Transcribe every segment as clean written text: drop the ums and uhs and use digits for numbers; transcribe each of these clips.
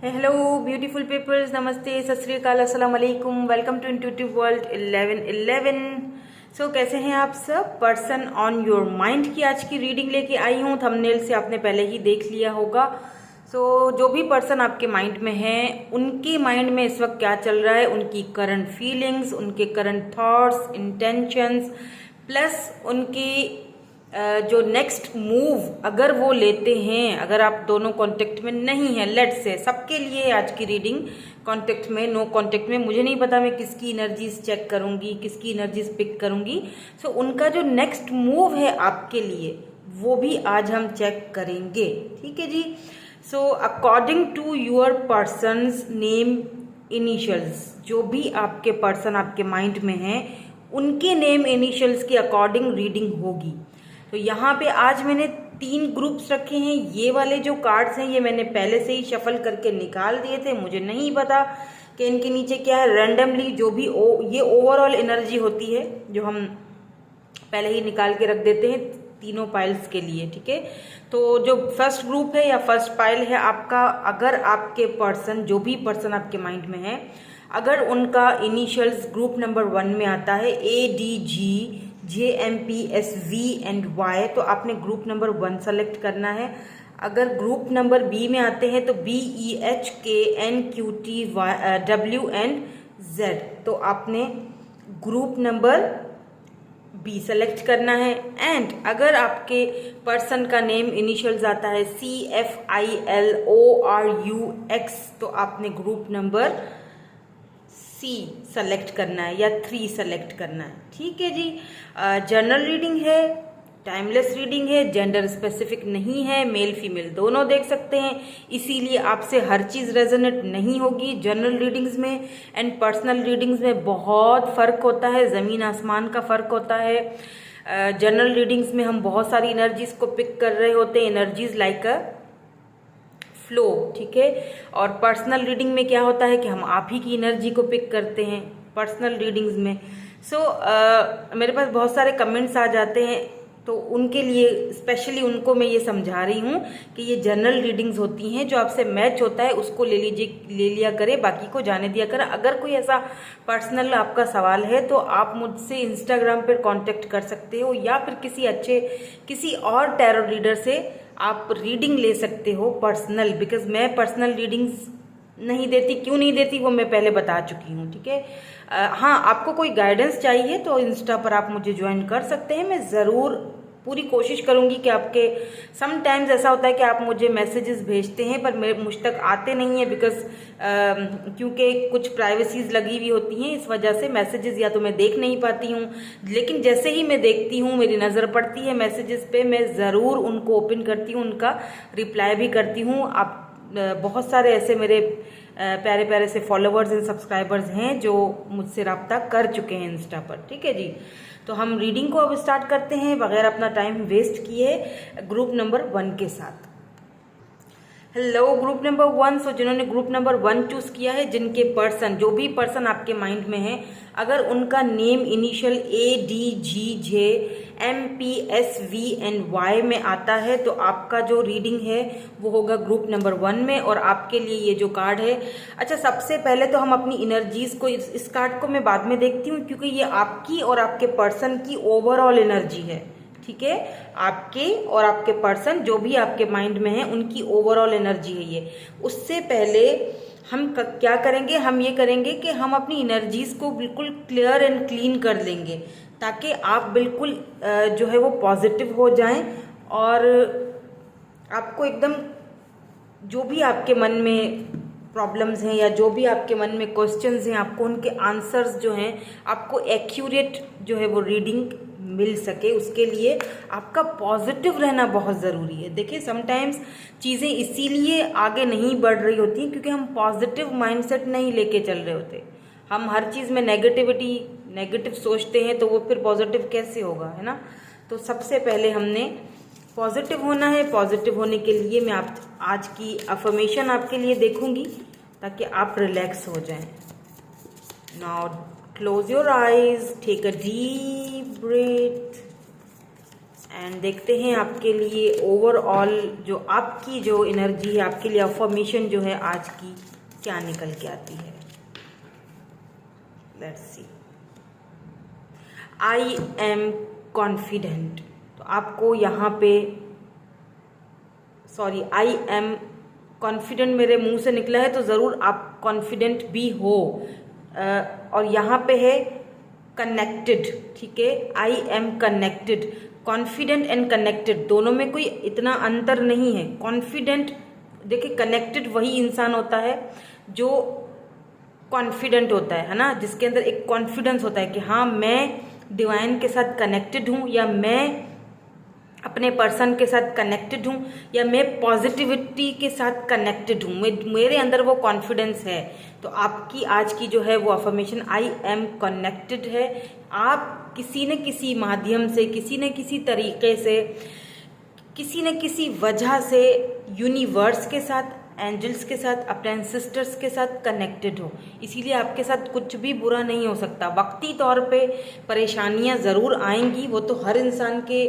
Hello beautiful peoples, नमस्ते, सत श्री अकाल, अस्सलाम वालेकुम। Welcome to intuitive world 1111। So कैसे हैं आप सब? पर्सन ऑन योर माइंड की आज की रीडिंग लेके आई हूँ। थंबनेल से आपने पहले ही देख लिया होगा। जो भी पर्सन आपके माइंड में है, उनके माइंड में इस वक्त क्या चल रहा है, उनकी करंट फीलिंग्स, उनके करंट थॉट्स, इंटेंशंस, प्लस उनकी जो नेक्स्ट मूव अगर वो लेते हैं, अगर आप दोनों कांटेक्ट में नहीं है, लेट से सबके लिए आज की रीडिंग कांटेक्ट में, नो कांटेक्ट में, मुझे नहीं पता मैं किसकी एनर्जीज चेक करूंगी, किसकी एनर्जीज पिक करूंगी। उनका जो नेक्स्ट मूव है आपके लिए, वो भी आज हम चेक करेंगे। ठीक है जी। According to your persons name initials, जो भी आपके पर्सन आपके माइंड में हैं, उनके नेम इनिशियल्स के अकॉर्डिंग रीडिंग होगी। तो यहाँ पे आज मैंने 3 ग्रुप्स रखे हैं। ये वाले जो कार्ड्स हैं ये मैंने पहले से ही शफल करके निकाल दिए थे। मुझे नहीं पता कि इनके नीचे क्या है। रैंडमली जो भी ये ओवरऑल एनर्जी होती है जो हम पहले ही निकाल के रख देते हैं तीनों पाइल्स के लिए। ठीक है। तो जो फर्स्ट ग्रुप है या फर्स्ट पाइल है आपका, अगर आपके पर्सन, जो भी पर्सन आपके माइंड में है, अगर उनका इनिशियल्स ग्रुप नंबर 1 में आता है ADG JMPSV एंड Y, तो आपने ग्रुप नंबर 1 सेलेक्ट करना है। अगर ग्रुप नंबर B में आते हैं तो BEHKNQTW एंड Z, तो आपने ग्रुप नंबर B सेलेक्ट करना है। एंड अगर आपके पर्सन का नेम इनिशियल्स आता है CFILORUX, तो आपने ग्रुप नंबर C सेलेक्ट करना है या 3 सेलेक्ट करना है। ठीक है जी। जनरल रीडिंग है, टाइमलेस रीडिंग है, जेंडर स्पेसिफिक नहीं है, मेल फीमेल दोनों देख सकते हैं, इसीलिए आपसे हर चीज़ रेजोनेट नहीं होगी। जनरल रीडिंग्स में एंड पर्सनल रीडिंग्स में बहुत फ़र्क होता है, ज़मीन आसमान का फ़र्क होता है। जनरल रीडिंग्स में हम बहुत सारी एनर्जीज को पिक कर रहे होते हैं, एनर्जीज लाइक अ फ्लो। ठीक है। और पर्सनल रीडिंग में क्या होता है कि हम आप ही की एनर्जी को पिक करते हैं पर्सनल रीडिंग्स में। मेरे पास बहुत सारे कमेंट्स आ जाते हैं, तो उनके लिए स्पेशली उनको मैं ये समझा रही हूँ कि ये जनरल रीडिंग्स होती हैं, जो आपसे मैच होता है उसको ले लिया करें, बाकी को जाने दिया करें। अगर कोई ऐसा पर्सनल आपका सवाल है तो आप मुझसे इंस्टाग्राम पर कांटेक्ट कर सकते हो, या फिर किसी और टैरो रीडर से आप रीडिंग ले सकते हो पर्सनल। बिकॉज मैं पर्सनल रीडिंग्स नहीं देती, क्यों नहीं देती वो मैं पहले बता चुकी हूँ। ठीक है। हाँ, आपको कोई गाइडेंस चाहिए तो इंस्टा पर आप मुझे ज्वाइन कर सकते हैं। मैं ज़रूर पूरी कोशिश करूँगी कि आपके, समटाइम्स ऐसा होता है कि आप मुझे मैसेजेस भेजते हैं पर मुझ तक आते नहीं है, बिकॉज क्योंकि कुछ प्राइवेसीज लगी हुई होती हैं, इस वजह से मैसेजेस या तो मैं देख नहीं पाती हूँ। लेकिन जैसे ही मैं देखती हूँ, मेरी नज़र पड़ती है मैसेजेस पे, मैं ज़रूर उनको ओपन करती हूँ, उनका रिप्लाई भी करती हूँ। आप बहुत सारे ऐसे मेरे प्यारे प्यारे से फॉलोअर्स एंड सब्सक्राइबर्स हैं जो मुझसे रब्ता कर चुके हैं इंस्टा पर। ठीक है जी। तो हम रीडिंग को अब स्टार्ट करते हैं बगैर अपना टाइम वेस्ट किए ग्रुप नंबर 1 के साथ। Hello group number 1। जिन्होंने ग्रुप नंबर 1 चूज किया है, जिनके पर्सन, जो भी पर्सन आपके माइंड में है, अगर उनका name initial ADGJMPSV and Y में आता है तो आपका जो रीडिंग है वो होगा ग्रुप नंबर 1 में, और आपके लिए ये जो कार्ड है। अच्छा, सबसे पहले तो हम अपनी एनर्जीज को, इस कार्ड को मैं बाद में देखती हूँ क्योंकि ये आपकी और आपके पर्सन की ओवरऑल एनर्जी है। ठीक है। आपके और आपके पर्सन, जो भी आपके माइंड में है, उनकी ओवरऑल एनर्जी है ये। उससे पहले हम क्या करेंगे, हम ये करेंगे कि हम अपनी एनर्जीज को बिल्कुल क्लियर एंड क्लीन कर लेंगे, ताकि आप बिल्कुल जो है वो पॉजिटिव हो जाएं, और आपको एकदम जो भी आपके मन में प्रॉब्लम्स हैं या जो भी आपके मन में क्वेश्चंस हैं, आपको उनके आंसर्स जो हैं, आपको एक्यूरेट जो है वो रीडिंग मिल सके। उसके लिए आपका पॉजिटिव रहना बहुत ज़रूरी है। देखिए, समटाइम्स चीज़ें इसीलिए आगे नहीं बढ़ रही होती हैं क्योंकि हम पॉजिटिव माइंडसेट नहीं लेके चल रहे होते। हम हर चीज़ में नेगेटिव सोचते हैं, तो वो फिर पॉजिटिव कैसे होगा, है ना। तो सबसे पहले हमने पॉजिटिव होना है। पॉजिटिव होने के लिए मैं आज की अफर्मेशन आपके लिए देखूंगी ताकि आप रिलैक्स हो जाएं। Now close your eyes, take a deep breath and देखते हैं आपके लिए ओवरऑल जो आपकी जो एनर्जी है, आपके लिए अफर्मेशन जो है आज की क्या निकल के आती है। Let's see. I am confident. तो आपको यहाँ पे आई एम कॉन्फिडेंट मेरे मुंह से निकला है तो ज़रूर आप कॉन्फिडेंट भी हो। और यहाँ पे है कनेक्टेड, ठीक है, I am connected. Confident and connected दोनों में कोई इतना अंतर नहीं है। कॉन्फिडेंट, देखिए कनेक्टेड वही इंसान होता है जो कॉन्फिडेंट होता है ना, जिसके अंदर एक कॉन्फिडेंस होता है कि हाँ मैं डिवाइन के साथ कनेक्टेड हूँ, या मैं अपने पर्सन के साथ कनेक्टेड हूँ, या मैं पॉजिटिविटी के साथ कनेक्टेड हूँ, मेरे अंदर वो कॉन्फिडेंस है। तो आपकी आज की जो है वो अफर्मेशन आई एम कनेक्टेड है। आप किसी न किसी माध्यम से, किसी न किसी तरीके से, किसी न किसी वजह से यूनिवर्स के साथ, एंजल्स के साथ, अपने एंसेस्टर्स के साथ कनेक्टेड हो। इसीलिए आपके साथ कुछ भी बुरा नहीं हो सकता। वक्ती तौर पे परेशानियां ज़रूर आएंगी, वो तो हर इंसान के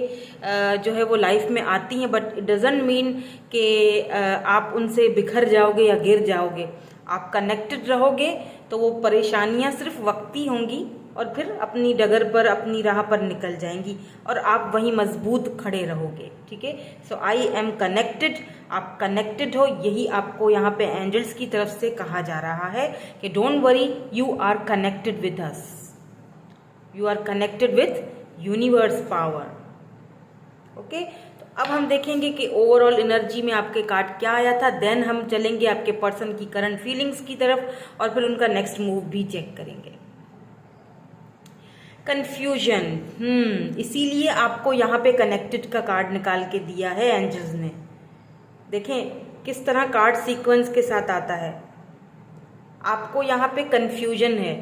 जो है वो लाइफ में आती हैं, बट इट डजंट मीन कि आप उनसे बिखर जाओगे या गिर जाओगे। आप कनेक्टेड रहोगे तो वो परेशानियां सिर्फ वक्ती होंगी और फिर अपनी डगर पर, अपनी राह पर निकल जाएंगी और आप वहीं मजबूत खड़े रहोगे, ठीक है। सो आई एम कनेक्टेड, आप कनेक्टेड हो, यही आपको यहाँ पे एंजल्स की तरफ से कहा जा रहा है कि don't worry, you are connected with us, you are connected with universe power. Okay, तो अब हम देखेंगे कि ओवरऑल एनर्जी में आपके कार्ड क्या आया था। देन हम चलेंगे आपके पर्सन की करंट फीलिंग्स की तरफ और फिर उनका नेक्स्ट मूव भी चेक करेंगे। कंफ्यूजन, इसीलिए आपको यहाँ पे कनेक्टेड का कार्ड निकाल के दिया है एंजल्स ने। देखें किस तरह कार्ड सीक्वेंस के साथ आता है। आपको यहाँ पे कंफ्यूजन है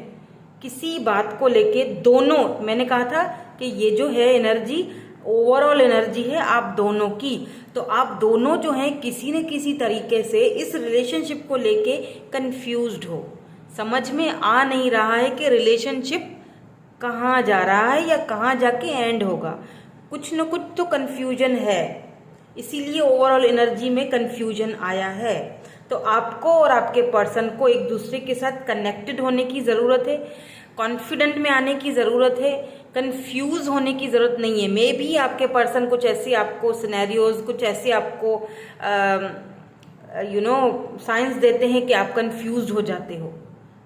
किसी बात को लेके। दोनों, मैंने कहा था कि ये जो है एनर्जी ओवरऑल एनर्जी है आप दोनों की। तो आप दोनों जो हैं किसी न किसी तरीके से इस रिलेशनशिप को लेके कंफ्यूज्ड हो। समझ में आ नहीं रहा है कि रिलेशनशिप कहाँ जा रहा है या कहाँ जाके एंड होगा। कुछ न कुछ तो कंफ्यूजन है, इसीलिए ओवरऑल एनर्जी में कंफ्यूजन आया है। तो आपको और आपके पर्सन को एक दूसरे के साथ कनेक्टेड होने की ज़रूरत है, कॉन्फिडेंट में आने की ज़रूरत है, कंफ्यूज होने की ज़रूरत नहीं है। मे भी आपके पर्सन कुछ ऐसे आपको सिनेरियोज, कुछ ऐसे आपको साइंस देते हैं कि आप कंफ्यूज हो जाते हो,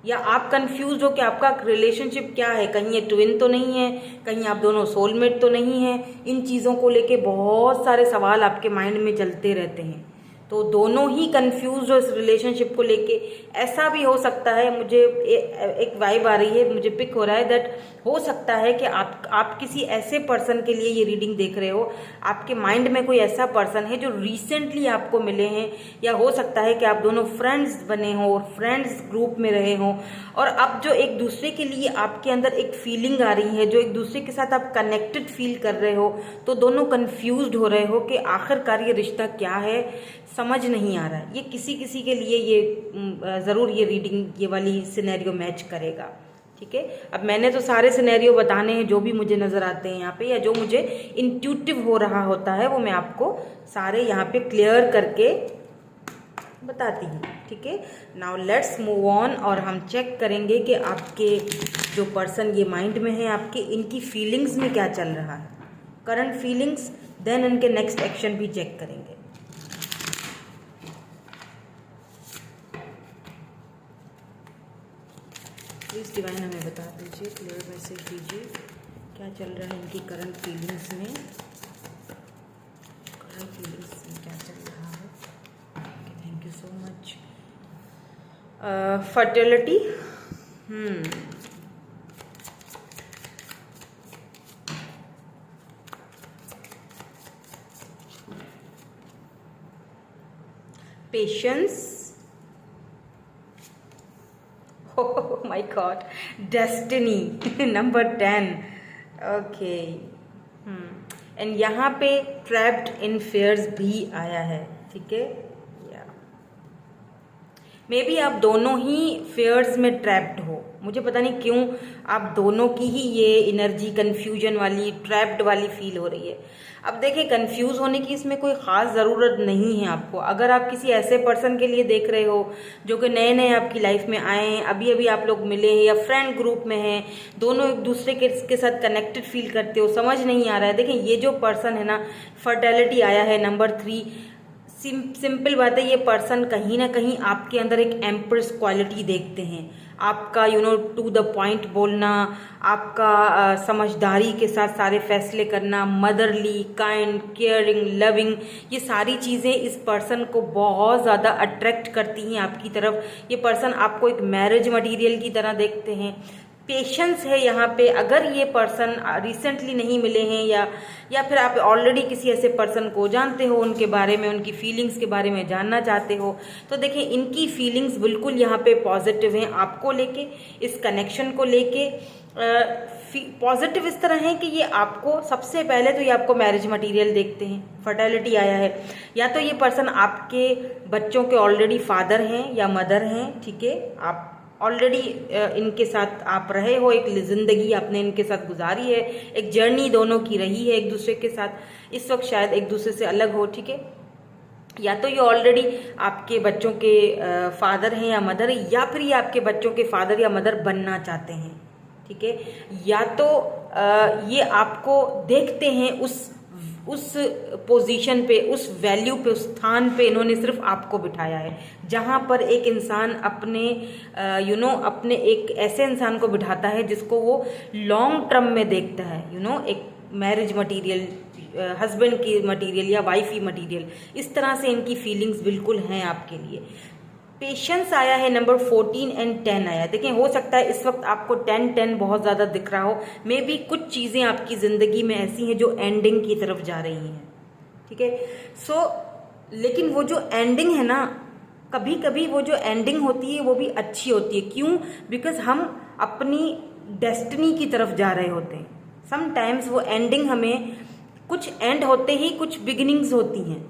या आप कंफ्यूज हो कि आपका रिलेशनशिप क्या है, कहीं ये ट्विन तो नहीं है, कहीं आप दोनों सोलमेट तो नहीं है। इन चीज़ों को लेके बहुत सारे सवाल आपके माइंड में चलते रहते हैं। तो दोनों ही कंफ्यूज हो इस रिलेशनशिप को लेके। ऐसा भी हो सकता है, मुझे एक वाइब आ रही है, मुझे पिक हो रहा है दैट हो सकता है कि आप किसी ऐसे पर्सन के लिए ये रीडिंग देख रहे हो, आपके माइंड में कोई ऐसा पर्सन है जो रिसेंटली आपको मिले हैं, या हो सकता है कि आप दोनों फ्रेंड्स बने हो और फ्रेंड्स ग्रुप में रहे हो, और अब जो एक दूसरे के लिए आपके अंदर एक फीलिंग आ रही है, जो एक दूसरे के साथ आप कनेक्टेड फील कर रहे हो, तो दोनों कंफ्यूज्ड हो रहे हो कि आखिरकार ये रिश्ता क्या है, समझ नहीं आ रहा है। ये किसी किसी के लिए ये ज़रूर ये रीडिंग, ये वाली सिनेरियो मैच करेगा, ठीक है। अब मैंने तो सारे सिनेरियो बताने हैं जो भी मुझे नज़र आते हैं यहाँ पे, या जो मुझे इंट्यूटिव हो रहा होता है वो मैं आपको सारे यहाँ पे क्लियर करके बताती हूँ, ठीक है। नाउ लेट्स मूव ऑन, और हम चेक करेंगे कि आपके जो पर्सन ये माइंड में है आपके, इनकी फीलिंग्स में क्या चल रहा है, करंट फीलिंग्स, देन इनके नेक्स्ट एक्शन भी चेक करेंगे। प्लीज़ डिवाइन हमें बता दीजिए, क्लियर मैसेज दीजिए, क्या चल रहा है इनकी करंट फीलिंग्स में, करंट फीलिंग्स में क्या चल रहा है। Thank you so much. Fertility, patience, oh my god, destiny number 10, okay. And यहाँ पे ट्रैप्ड इन फेयर्स भी आया है, ठीक है। मे बी आप दोनों ही फेयर्स में ट्रैप्ड हो, मुझे पता नहीं क्यों आप दोनों की ही ये एनर्जी कंफ्यूजन वाली, ट्रैप्ड वाली फील हो रही है। अब देखिए, कंफ्यूज होने की इसमें कोई ख़ास ज़रूरत नहीं है आपको। अगर आप किसी ऐसे पर्सन के लिए देख रहे हो जो कि नए नए आपकी लाइफ में आए हैं, अभी अभी आप लोग मिले हैं या फ्रेंड ग्रुप में हैं, दोनों एक दूसरे के साथ कनेक्टेड फील करते हो, समझ नहीं आ रहा है। देखिए, ये जो पर्सन है ना, फर्टेलिटी आया है नंबर 3। सिंपल बात है, ये पर्सन कहीं ना कहीं आपके अंदर एक एम्प्रेस क्वालिटी देखते हैं। आपका टू द पॉइंट बोलना, आपका समझदारी के साथ सारे फैसले करना, मदरली, काइंड, केयरिंग, लविंग, ये सारी चीज़ें इस पर्सन को बहुत ज़्यादा अट्रैक्ट करती हैं आपकी तरफ। ये पर्सन आपको एक मैरिज मटेरियल की तरह देखते हैं। पेशेंस है यहाँ पे। अगर ये पर्सन रिसेंटली नहीं मिले हैं या फिर आप ऑलरेडी किसी ऐसे पर्सन को जानते हो, उनके बारे में, उनकी फीलिंग्स के बारे में जानना चाहते हो, तो देखिए इनकी फीलिंग्स बिल्कुल यहाँ पे पॉजिटिव हैं आपको लेके, इस कनेक्शन को लेके। पॉजिटिव इस तरह है कि ये आपको सबसे पहले तो ये आपको मैरिज मटेरियल देखते हैं, फर्टिलिटी आया है। या तो ये पर्सन आपके बच्चों के ऑलरेडी फादर हैं या मदर हैं, ठीक है, आप ऑलरेडी इनके साथ आप रहे हो, एक जिंदगी आपने इनके साथ गुजारी है, एक जर्नी दोनों की रही है एक दूसरे के साथ। इस वक्त शायद एक दूसरे से अलग हो, ठीक है। या तो ये ऑलरेडी आपके बच्चों के फादर हैं या मदर है, या फिर ये आपके बच्चों के फादर या मदर बनना चाहते हैं, ठीक है। या तो ये आपको देखते हैं उस पोजीशन पे, उस वैल्यू पे, उस स्थान पे इन्होंने सिर्फ आपको बिठाया है, जहाँ पर एक इंसान अपने अपने एक ऐसे इंसान को बिठाता है जिसको वो लॉन्ग टर्म में देखता है, एक मैरिज मटेरियल, हस्बैंड की मटेरियल या वाइफ की मटेरियल। इस तरह से इनकी फीलिंग्स बिल्कुल हैं आपके लिए। पेशेंस आया है नंबर 14 एंड 10 आया। देखिए, हो सकता है इस वक्त आपको 10 बहुत ज़्यादा दिख रहा हो। मे बी कुछ चीज़ें आपकी ज़िंदगी में ऐसी हैं जो एंडिंग की तरफ जा रही हैं, ठीक है। लेकिन वो जो एंडिंग है ना, कभी कभी वो जो एंडिंग होती है वो भी अच्छी होती है। क्यों? बिकॉज हम अपनी डेस्टिनी की तरफ जा रहे होते हैं। समटाइम्स वो एंडिंग हमें, कुछ एंड होते ही कुछ बिगिनिंग्स होती हैं,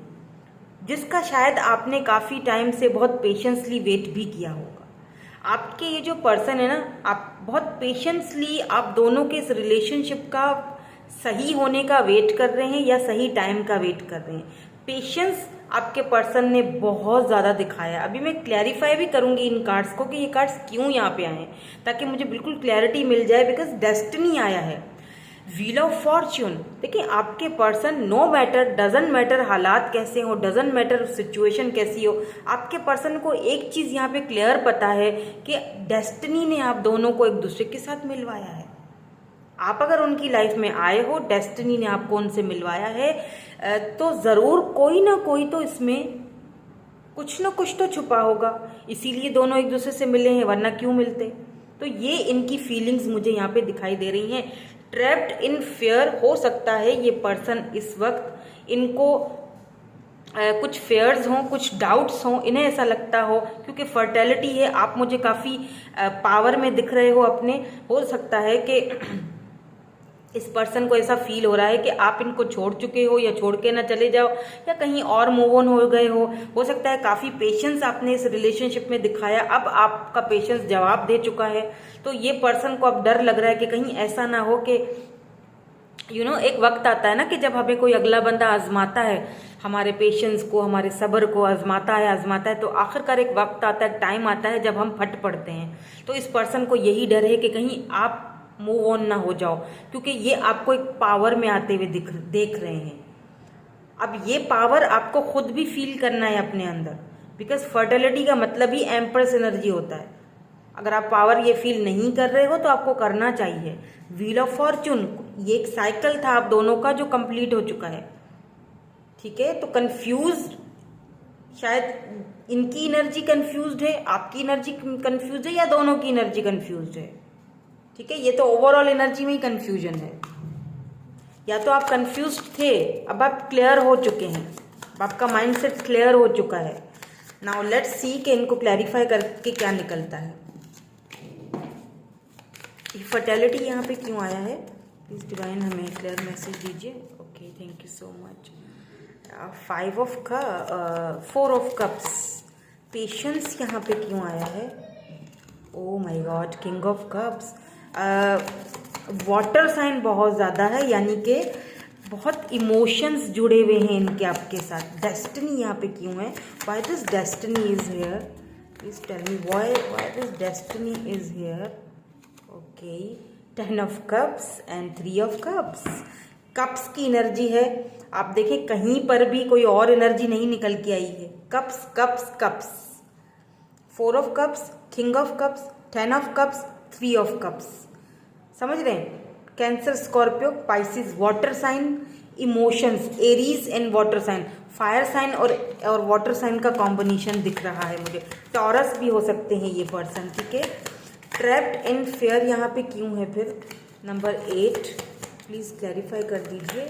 जिसका शायद आपने काफ़ी टाइम से बहुत पेशेंसली वेट भी किया होगा। आपके ये जो पर्सन है ना, आप बहुत पेशेंसली आप दोनों के इस रिलेशनशिप का सही होने का वेट कर रहे हैं या सही टाइम का वेट कर रहे हैं। पेशेंस आपके पर्सन ने बहुत ज़्यादा दिखाया। अभी मैं क्लैरिफाई भी करूंगी इन कार्ड्स को कि ये कार्ड्स क्यों यहाँ पे आए हैं, ताकि मुझे बिल्कुल क्लैरिटी मिल जाए। बिकॉज डेस्टिनी आया है, व्हील ऑफ फॉर्च्यून। देखिए, आपके person, no matter, doesn't matter हालात कैसे हो, डजंट मैटर सिचुएशन कैसी हो, आपके पर्सन को एक चीज़ यहाँ पे क्लियर पता है कि डेस्टिनी ने आप दोनों को एक दूसरे के साथ मिलवाया है। आप अगर उनकी लाइफ में आए हो, डेस्टिनी ने आपको उनसे मिलवाया है, तो ज़रूर कोई ना कोई तो इसमें कुछ ना कुछ तो छुपा होगा, इसीलिए दोनों एक दूसरे से मिले हैं, वरना क्यों मिलते। तो ये इनकी फीलिंग्स मुझे यहाँ पे दिखाई दे रही हैं। ट्रैप्ड इन फेयर हो सकता है ये पर्सन इस वक्त, इनको कुछ फेयर्स हों, कुछ डाउट्स हों, इन्हें ऐसा लगता हो, क्योंकि फर्टिलिटी है, आप मुझे काफ़ी पावर में दिख रहे हो अपने। हो सकता है कि इस पर्सन को ऐसा फील हो रहा है कि आप इनको छोड़ चुके हो या छोड़ के ना चले जाओ या कहीं और मूव ऑन हो गए हो सकता है काफ़ी पेशेंस आपने इस रिलेशनशिप में दिखाया, अब आपका पेशेंस जवाब दे चुका है। तो ये पर्सन को अब डर लग रहा है कि कहीं ऐसा ना हो कि एक वक्त आता है ना कि जब हमें कोई अगला बंदा आजमाता है, हमारे पेशेंस को, हमारे सब्र को आजमाता है, तो आखिरकार एक वक्त आता है, टाइम आता है जब हम फट पड़ते हैं। तो इस पर्सन को यही डर है कि कहीं आप मूव ऑन ना हो जाओ, क्योंकि ये आपको एक पावर में आते हुए देख रहे हैं। अब ये पावर आपको खुद भी फील करना है अपने अंदर, बिकॉज फर्टिलिटी का मतलब ही एम्प्रेस एनर्जी होता है। अगर आप पावर ये फील नहीं कर रहे हो तो आपको करना चाहिए। व्हील ऑफ फॉर्च्यून, ये एक साइकिल था आप दोनों का जो कंप्लीट हो चुका है, ठीक है। तो कंफ्यूज, शायद इनकी एनर्जी कंफ्यूज्ड है, आपकी एनर्जी कंफ्यूज है, या दोनों की एनर्जी कंफ्यूज्ड है, ठीक है। ये तो ओवरऑल एनर्जी में ही कंफ्यूजन है। या तो आप कंफ्यूज थे, अब आप क्लियर हो चुके हैं, अब आपका माइंडसेट क्लियर हो चुका है। नाउ लेट्स सी कि इनको क्लैरिफाई करके क्या निकलता है। फर्टिलिटी यहाँ पे क्यों आया है? प्लीज डिवाइन हमें क्लियर मैसेज दीजिए। Okay, thank you so much. 4 of cups, patience यहाँ पे क्यों आया है? Oh my god, king of cups. Water sign बहुत ज़्यादा है, यानी कि बहुत इमोशंस जुड़े हुए हैं इनके आपके साथ। डेस्टिनी यहाँ पे क्यों है? Why this destiny is here? Please tell me why this destiny is here? Okay, 10 of cups and 3 of cups. Cups की एनर्जी है, आप देखें कहीं पर भी कोई और एनर्जी नहीं निकल के आई है। Cups cups cups, 4 of cups, king of cups, 10 of cups, 3 of cups. समझ रहे हैं? Cancer, Scorpio, Pisces, water sign, emotions, Aries and water sign, fire sign और वाटर साइन का कॉम्बिनेशन दिख रहा है मुझे। टॉरस भी हो सकते हैं ये पर्सन, ठीक है। ट्रैप्ड इन फेयर यहाँ पे क्यों है फिर? नंबर 8 प्लीज क्लैरिफाई कर दीजिए।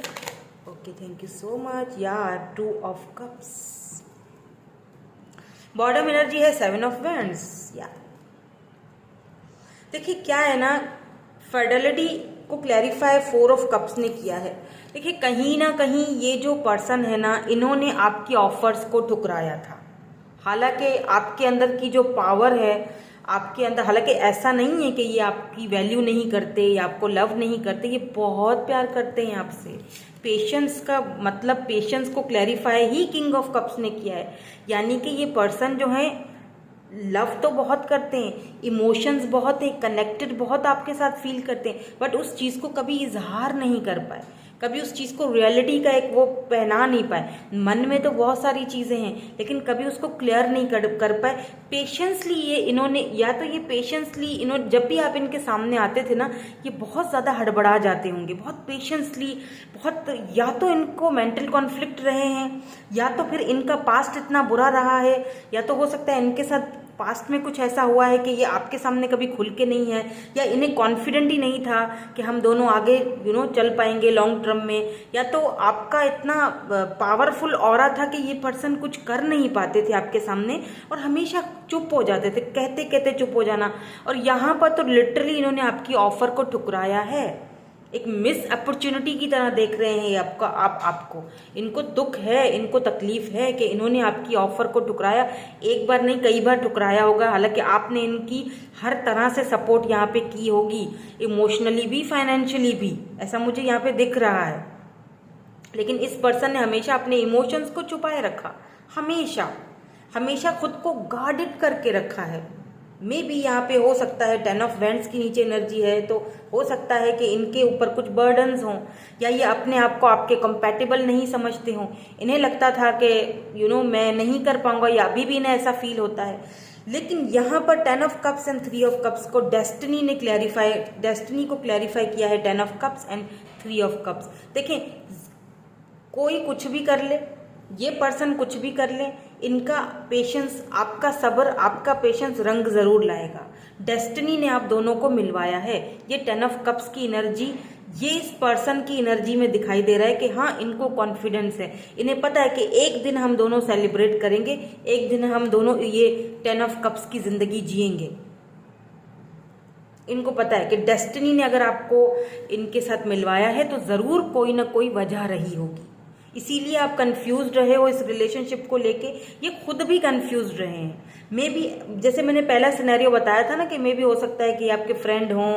Okay, thank you so much यार। 2 ऑफ कप्स। बॉटम एनर्जी है 7 ऑफ वैंड्स। या देखिए क्या है ना, फिडेलिटी को क्लैरिफाई 4 ऑफ कप्स ने किया है। देखिए कहीं ना कहीं ये जो पर्सन है ना, इन्होंने आपकी ऑफर्स को ठुकराया था। हालांकि आपके अंदर की जो पावर है आपके अंदर, हालांकि ऐसा नहीं है कि ये आपकी वैल्यू नहीं करते या आपको लव नहीं करते, ये बहुत प्यार करते हैं आपसे। पेशेंस का मतलब, पेशेंस को clarify he king of cups ने किया है। यानी कि ये पर्सन जो है लव तो बहुत करते हैं, इमोशंस बहुत है, कनेक्टेड बहुत आपके साथ फील करते हैं, बट उस चीज़ को कभी इजहार नहीं कर पाए, कभी उस चीज़ को रियलिटी का एक वो पहना नहीं पाए। मन में तो बहुत सारी चीज़ें हैं लेकिन कभी उसको क्लियर नहीं कर पाए। पेशेंसली ये इन्होंने, या तो ये पेशेंसली इन्होंने, जब भी आप इनके सामने आते थे ना, ये बहुत ज़्यादा हड़बड़ा जाते होंगे, बहुत पेशेंसली, बहुत, या तो इनको मेंटल कॉन्फ्लिक्ट रहे हैं, या तो फिर इनका पास्ट इतना बुरा रहा है, या तो हो सकता है इनके साथ पास्ट में कुछ ऐसा हुआ है कि ये आपके सामने कभी खुल के नहीं है, या इन्हें कॉन्फिडेंट ही नहीं था कि हम दोनों आगे चल पाएंगे लॉन्ग टर्म में, या तो आपका इतना पावरफुल ऑरा था कि ये पर्सन कुछ कर नहीं पाते थे आपके सामने और हमेशा चुप हो जाते थे, कहते कहते चुप हो जाना। और यहाँ पर तो लिटरली इन्होंने आपकी ऑफर को ठुकराया है, एक मिस अपॉर्चुनिटी की तरह देख रहे हैं ये आपको। इनको दुख है, इनको तकलीफ है कि इन्होंने आपकी ऑफर को ठुकराया। एक बार नहीं, कई बार ठुकराया होगा। हालांकि आपने इनकी हर तरह से सपोर्ट यहाँ पे की होगी, इमोशनली भी, फाइनेंशियली भी, ऐसा मुझे यहाँ पे दिख रहा है। लेकिन इस पर्सन ने हमेशा अपने इमोशंस को छुपाए रखा, हमेशा हमेशा खुद को गार्डेड करके रखा है। मे बी यहाँ पे हो सकता है 10 ऑफ वैंड्स की नीचे एनर्जी है, तो हो सकता है कि इनके ऊपर कुछ बर्डन्स हों, या ये अपने आप को आपके कंपैटिबल नहीं समझते हों। इन्हें लगता था कि मैं नहीं कर पाऊंगा, या अभी भी इन्हें ऐसा फील होता है। लेकिन यहाँ पर 10 of cups and 3 of cups को डेस्टिनी ने डेस्टिनी को क्लैरिफाई किया है। 10 of cups and 3 of cups. देखें, कोई कुछ भी कर ले, ये पर्सन कुछ भी कर ले, इनका पेशेंस, आपका सब्र, आपका पेशेंस रंग जरूर लाएगा। डेस्टिनी ने आप दोनों को मिलवाया है। ये 10 ऑफ कप्स की एनर्जी, ये इस पर्सन की एनर्जी में दिखाई दे रहा है कि हाँ, इनको कॉन्फिडेंस है, इन्हें पता है कि एक दिन हम दोनों सेलिब्रेट करेंगे, एक दिन हम दोनों ये 10 ऑफ कप्स की जिंदगी जिएंगे। इनको पता है कि डेस्टिनी ने अगर आपको इनके साथ मिलवाया है तो जरूर कोई ना कोई वजह रही होगी, इसीलिए आप कंफ्यूज रहे हो इस रिलेशनशिप को लेके। ये खुद भी कंफ्यूज रहे हैं। मे बी, जैसे मैंने पहला सिनेरियो बताया था ना, कि मे बी हो सकता है कि आपके फ्रेंड हों,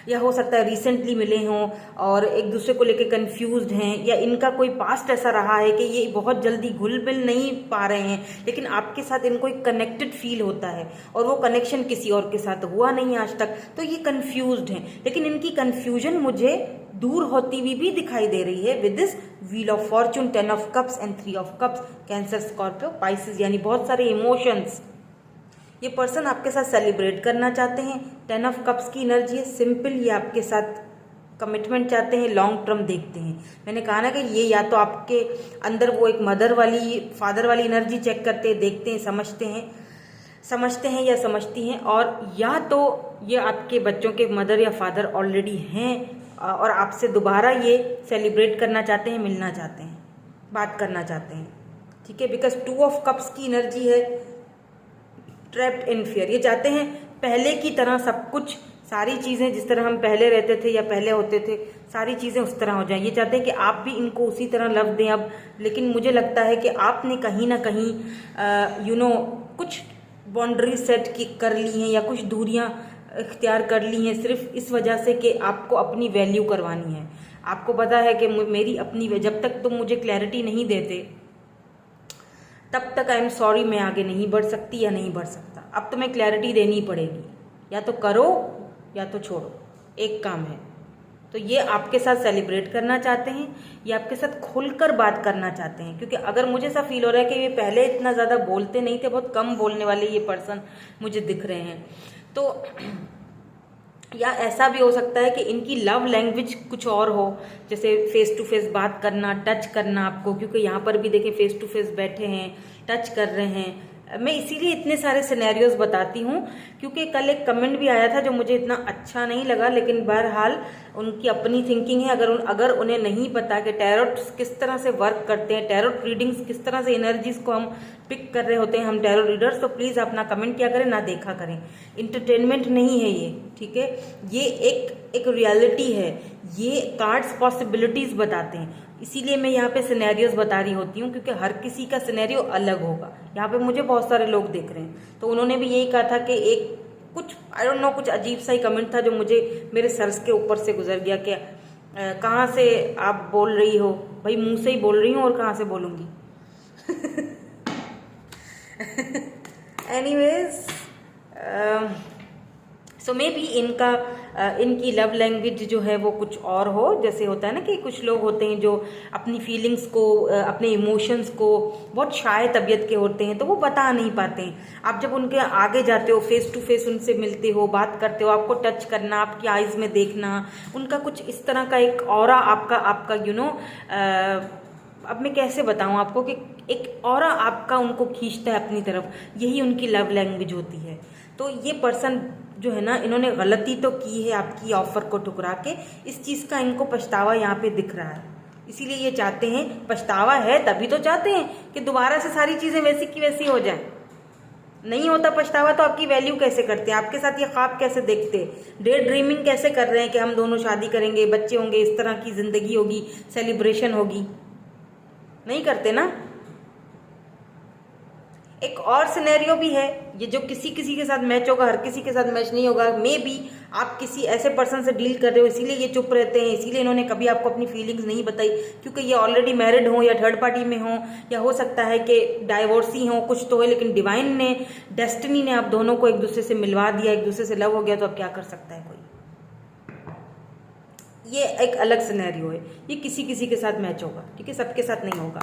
या हो सकता है रिसेंटली मिले हों और एक दूसरे को लेके कंफ्यूज्ड हैं, या इनका कोई पास्ट ऐसा रहा है कि ये बहुत जल्दी घुल मिल नहीं पा रहे हैं, लेकिन आपके साथ इनको एक कनेक्टेड फील होता है और वो कनेक्शन किसी और के साथ हुआ नहीं आज तक, तो ये कंफ्यूज्ड हैं। लेकिन इनकी कंफ्यूजन मुझे दूर होती हुई भी दिखाई दे रही है with this wheel of Fortune, 10 of cups and 3 of cups. Cancer, Scorpio, Pisces, यानी बहुत सारे इमोशंस। ये पर्सन आपके साथ सेलिब्रेट करना चाहते हैं। 10 ऑफ कप्स की एनर्जी है, सिंपल, ये आपके साथ कमिटमेंट चाहते हैं, लॉन्ग टर्म देखते हैं। मैंने कहा ना कि ये या तो आपके अंदर वो एक मदर वाली, फादर वाली एनर्जी चेक करते हैं, देखते हैं, समझते हैं या समझती हैं, और या तो ये आपके बच्चों के मदर या फादर ऑलरेडी हैं और आपसे दोबारा ये सेलिब्रेट करना चाहते हैं, मिलना चाहते हैं, बात करना चाहते हैं, ठीक है। बिकॉज 2 ऑफ कप्स की एनर्जी है, ट्रैप्ड इन फियर। ये चाहते हैं पहले की तरह सब कुछ, सारी चीज़ें जिस तरह हम पहले रहते थे या पहले होते थे, सारी चीज़ें उस तरह हो जाएं। ये चाहते हैं कि आप भी इनको उसी तरह लव दें अब। लेकिन मुझे लगता है कि आपने कहीं ना कहीं कुछ बाउंड्री सेट की कर ली हैं या कुछ दूरियां इख्तियार कर ली हैं सिर्फ इस वजह से कि आपको अपनी वैल्यू करवानी है। आपको पता है कि मेरी अपनी, जब तक तुम मुझे क्लैरिटी नहीं देते तब तक आई एम सॉरी मैं आगे नहीं बढ़ सकती या नहीं बढ़ सकता। अब तुम्हें क्लैरिटी देनी पड़ेगी, या तो करो या तो छोड़ो, एक काम है। तो ये आपके साथ सेलिब्रेट करना चाहते हैं, ये आपके साथ खुलकर बात करना चाहते हैं, क्योंकि अगर मुझे ऐसा फील हो रहा है कि ये पहले इतना ज़्यादा बोलते नहीं थे, बहुत कम बोलने वाले ये पर्सन मुझे दिख रहे हैं, तो या ऐसा भी हो सकता है कि इनकी लव लैंग्वेज कुछ और हो, जैसे फेस टू फेस बात करना, टच करना आपको, क्योंकि यहाँ पर भी देखें फेस टू फेस बैठे हैं, टच कर रहे हैं। मैं इसीलिए इतने सारे सिनेरियोज बताती हूँ, क्योंकि कल एक कमेंट भी आया था जो मुझे इतना अच्छा नहीं लगा, लेकिन बहरहाल उनकी अपनी थिंकिंग है। अगर उन्हें नहीं पता कि टैरोट किस तरह से वर्क करते हैं, टैरोट रीडिंग्स किस तरह से एनर्जीज को हम पिक कर रहे होते हैं हम टैरोट रीडर्स, तो प्लीज़ आप ना कमेंट किया करें ना देखा करें। इंटरटेनमेंट नहीं है ये, ठीक है, ये एक रियलिटी है। ये कार्ड्स पॉसिबिलिटीज बताते हैं, इसीलिए मैं यहाँ पे सिनेरियोज बता रही होती हूँ, क्योंकि हर किसी का सिनेरियो अलग होगा। यहाँ पे मुझे बहुत सारे लोग देख रहे हैं, तो उन्होंने भी यही कहा था कि एक कुछ आई डोंट नो, कुछ अजीब सा ही कमेंट था जो मुझे मेरे सर्स के ऊपर से गुजर गया कि कहाँ से आप बोल रही हो। भाई मुंह से ही बोल रही हूँ और कहाँ से बोलूँगी। एनीवेज, सो मे बी इनकी लव लैंग्वेज जो है वो कुछ और हो। जैसे होता है ना कि कुछ लोग होते हैं जो अपनी फीलिंग्स को, अपने इमोशंस को, बहुत शाय तबीयत के होते हैं, तो वो बता नहीं पाते हैं। आप जब उनके आगे जाते हो, फेस टू फेस उनसे मिलते हो, बात करते हो, आपको टच करना, आपकी आईज में देखना, उनका कुछ इस तरह का एक ऑरा आपका यू नो, अब मैं कैसे बताऊं आपको कि एक ऑरा आपका उनको खींचता है अपनी तरफ, यही उनकी लव लैंग्वेज होती है। तो ये पर्सन जो है ना, इन्होंने गलती तो की है आपकी ऑफर को ठुकरा के, इस चीज़ का इनको पछतावा यहाँ पे दिख रहा है, इसीलिए ये चाहते हैं, पछतावा है तभी तो चाहते हैं कि दोबारा से सारी चीज़ें वैसी की वैसी हो जाए। नहीं होता पछतावा तो आपकी वैल्यू कैसे करते हैं, आपके साथ ये ख्वाब कैसे देखते, डे ड्रीमिंग कैसे कर रहे हैं कि हम दोनों शादी करेंगे, बच्चे होंगे, इस तरह की जिंदगी होगी, सेलिब्रेशन होगी, नहीं करते ना। एक और सिनेरियो भी है, ये जो किसी किसी के साथ मैच होगा, हर किसी के साथ मैच नहीं होगा। मे बी आप किसी ऐसे पर्सन से डील कर रहे हो, इसीलिए ये चुप रहते हैं, इसीलिए इन्होंने कभी आपको अपनी फीलिंग्स नहीं बताई, क्योंकि ये ऑलरेडी मैरिड हो या थर्ड पार्टी में हो, या हो सकता है कि डाइवोर्सी हो, कुछ तो है, लेकिन डिवाइन ने, डेस्टिनी ने आप दोनों को एक दूसरे से मिलवा दिया, एक दूसरे से लव हो गया, तो अब क्या कर सकता है कोई। ये एक अलग सिनेरियो है, ये किसी किसी के साथ मैच होगा, ठीक है, सबके साथ नहीं होगा।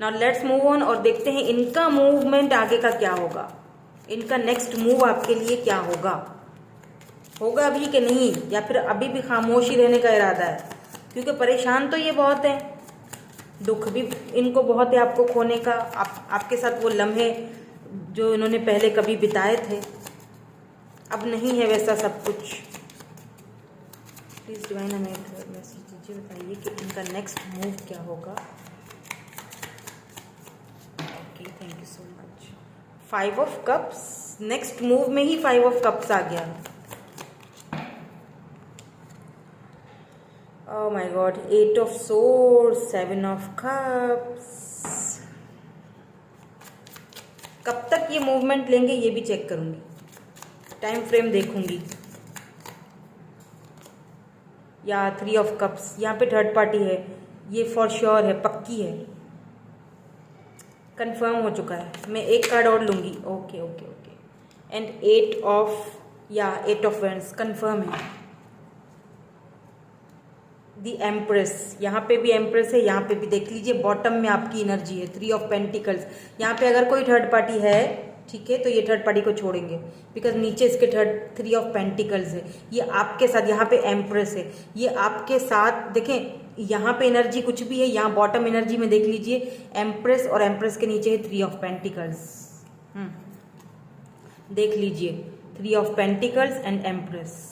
नाउ लेट्स मूव ऑन और देखते हैं इनका मूवमेंट आगे का क्या होगा, इनका नेक्स्ट मूव आपके लिए क्या होगा अभी कि नहीं, या फिर अभी भी खामोश ही रहने का इरादा है, क्योंकि परेशान तो ये बहुत है, दुख भी इनको बहुत है आपको खोने का, आपके साथ वो लम्हे जो इन्होंने पहले कभी बिताए थे, अब नहीं है वैसा सब कुछ। प्लीज डिवाइन हमें मैसेज दीजिए, बताइए कि इनका नेक्स्ट मूव क्या होगा। Okay, thank you so much. 5 of cups, next move में ही 5 ऑफ कप्स आ गया। Oh my God, 8 of swords, 7 of cups. कब तक ये मूवमेंट लेंगे ये भी चेक करूंगी, टाइम फ्रेम देखूंगी। या 3 ऑफ कप्स, यहाँ पे थर्ड पार्टी है, ये फॉर श्योर है, पक्की है, कंफर्म हो चुका है। मैं एक कार्ड और लूंगी। Okay okay okay, and 8 of wands confirm है। दी एम्प्रेस, यहाँ पे भी एम्प्रेस है, यहाँ पे भी देख लीजिए, बॉटम में आपकी एनर्जी है 3 ऑफ पेंटिकल्स। यहाँ पे अगर कोई थर्ड पार्टी है, ठीक है, तो ये थर्ड पार्टी को छोड़ेंगे, बिकॉज नीचे इसके 3 ऑफ पेंटिकल्स है। ये आपके साथ, यहाँ पे एम्प्रेस है, ये आपके साथ, देखें यहाँ पे एनर्जी कुछ भी है, यहाँ बॉटम एनर्जी में देख लीजिए एम्प्रेस, और एम्प्रेस के नीचे है 3 ऑफ पेंटिकल्स। देख लीजिए 3 ऑफ पेंटिकल्स एंड एम्प्रेस।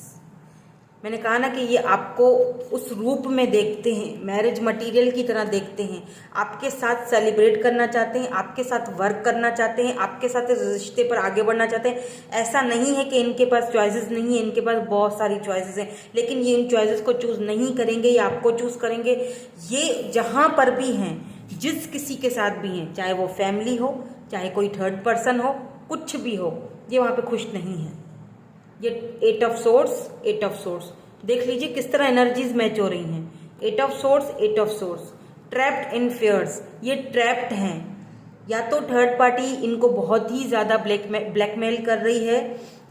मैंने कहा ना कि ये आपको उस रूप में देखते हैं, मैरिज मटेरियल की तरह देखते हैं, आपके साथ सेलिब्रेट करना चाहते हैं, आपके साथ वर्क करना चाहते हैं, आपके साथ इस रिश्ते पर आगे बढ़ना चाहते हैं। ऐसा नहीं है कि इनके पास चॉइसेस नहीं है, इनके पास बहुत सारी चॉइसेस हैं, लेकिन ये इन चॉइसेस को चूज नहीं करेंगे, ये आपको चूज करेंगे। ये जहाँ पर भी हैं, जिस किसी के साथ भी हैं, चाहे वो फैमिली हो, चाहे कोई थर्ड पर्सन हो, कुछ भी हो, ये वहाँ पे खुश नहीं है। ये 8 ऑफ सोर्स देख लीजिए किस तरह एनर्जीज मैच हो रही हैं। 8 of swords, trapped in fears, ये ट्रैप्ड हैं। या तो थर्ड पार्टी इनको बहुत ही ज़्यादा ब्लैकमेल कर रही है,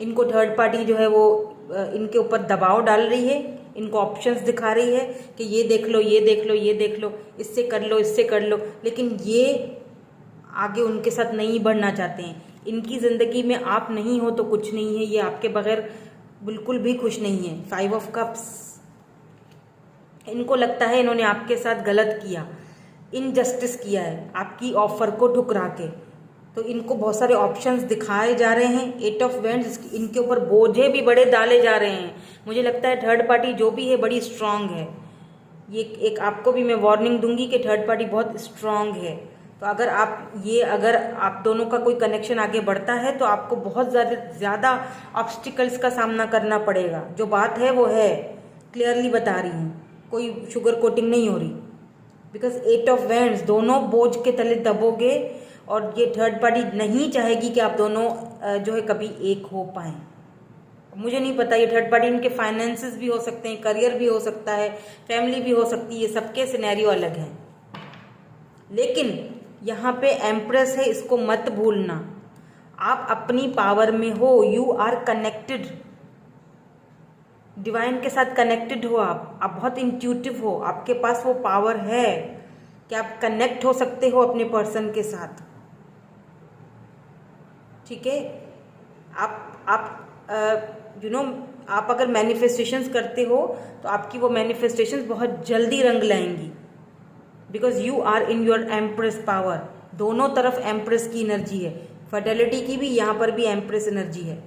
इनको थर्ड पार्टी जो है वो इनके ऊपर दबाव डाल रही है, इनको ऑप्शंस दिखा रही है कि ये देख लो, ये देख लो, ये देख लो, इससे कर लो, लेकिन ये आगे उनके साथ नहीं बढ़ना चाहते हैं। इनकी ज़िंदगी में आप नहीं हो तो कुछ नहीं है, ये आपके बगैर बिल्कुल भी खुश नहीं है। 5 ऑफ कप्स, इनको लगता है इन्होंने आपके साथ गलत किया, इनजस्टिस किया है आपकी ऑफर को ठुकरा के, तो इनको बहुत सारे ऑप्शंस दिखाए जा रहे हैं। 8 ऑफ वेंड्स, इनके ऊपर बोझे भी बड़े डाले जा रहे हैं। मुझे लगता है थर्ड पार्टी जो भी है बड़ी स्ट्रांग है। ये एक आपको भी मैं वार्निंग दूंगी कि थर्ड पार्टी बहुत स्ट्रांग है। तो अगर आप दोनों का कोई कनेक्शन आगे बढ़ता है तो आपको बहुत ज़्यादा ऑब्स्टिकल्स का सामना करना पड़ेगा। जो बात है वो है, क्लियरली बता रही हूँ, कोई शुगर कोटिंग नहीं हो रही। बिकॉज 8 ऑफ वेंड्स, दोनों बोझ के तले दबोगे और ये थर्ड पार्टी नहीं चाहेगी कि आप दोनों जो है कभी एक हो पाएँ। मुझे नहीं पता, ये थर्ड पार्टी इनके फाइनेंसेस भी हो सकते हैं, करियर भी हो सकता है, फैमिली भी हो सकती है, सबके सिनेरियो अलग हैं। लेकिन यहाँ पे एम्प्रेस है, इसको मत भूलना। आप अपनी पावर में हो, यू आर कनेक्टेड, डिवाइन के साथ कनेक्टेड हो। आप बहुत इंट्यूटिव हो, आपके पास वो पावर है कि आप कनेक्ट हो सकते हो अपने पर्सन के साथ। ठीक है, आप अगर मैनिफेस्टेशंस करते हो तो आपकी वो मैनिफेस्टेशंस बहुत जल्दी रंग लाएंगी। Because you are in your empress power. दोनों तरफ एम्प्रेस की एनर्जी है, फर्टिलिटी की भी, यहाँ पर भी एम्प्रेस एनर्जी है।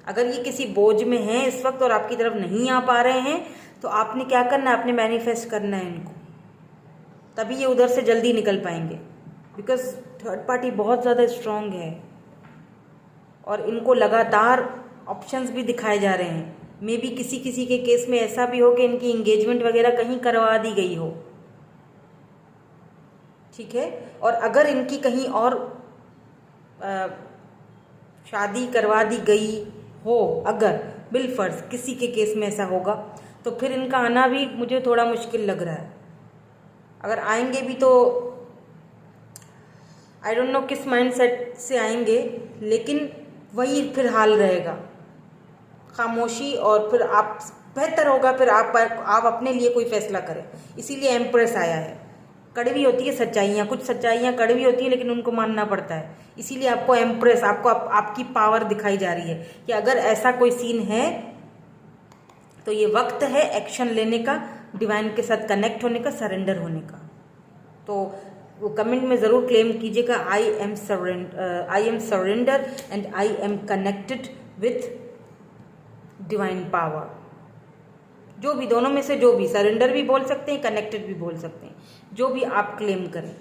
अगर ये किसी बोझ में है इस वक्त और आपकी तरफ नहीं आ पा रहे हैं तो आपने क्या करना है, आपने मैनिफेस्ट करना है इनको, तभी ये उधर से जल्दी निकल पाएंगे। बिकॉज थर्ड पार्टी बहुत ज़्यादा स्ट्रांग है और इनको लगातार ऑप्शंस भी दिखाए जा रहे हैं। मे बी किसी के केस में ऐसा भी हो कि इनकी एंगेजमेंट वगैरह कहीं करवा दी गई हो। ठीक है, और अगर इनकी कहीं और शादी करवा दी गई हो, अगर बिलफर्ज किसी के केस में ऐसा होगा, तो फिर इनका आना भी मुझे थोड़ा मुश्किल लग रहा है। अगर आएंगे भी तो आई डोंट नो किस माइंडसेट से आएंगे, लेकिन वही फिर हाल रहेगा, खामोशी। और फिर आप बेहतर होगा फिर आप अपने लिए कोई फैसला करें। इसीलिए एम्प्रेस आया है। कड़वी होती है सच्चाइयाँ, कुछ सच्चाइयाँ कड़वी होती है लेकिन उनको मानना पड़ता है। इसीलिए आपको एम्प्रेस, आपकी पावर दिखाई जा रही है कि अगर ऐसा कोई सीन है तो ये वक्त है एक्शन लेने का, डिवाइन के साथ कनेक्ट होने का, सरेंडर होने का। तो वो कमेंट में ज़रूर क्लेम कीजिएगा, I am surrender and I am connected with divine power. जो भी, दोनों में से जो भी, सरेंडर भी बोल सकते हैं, कनेक्टेड भी बोल सकते हैं, जो भी आप क्लेम करें।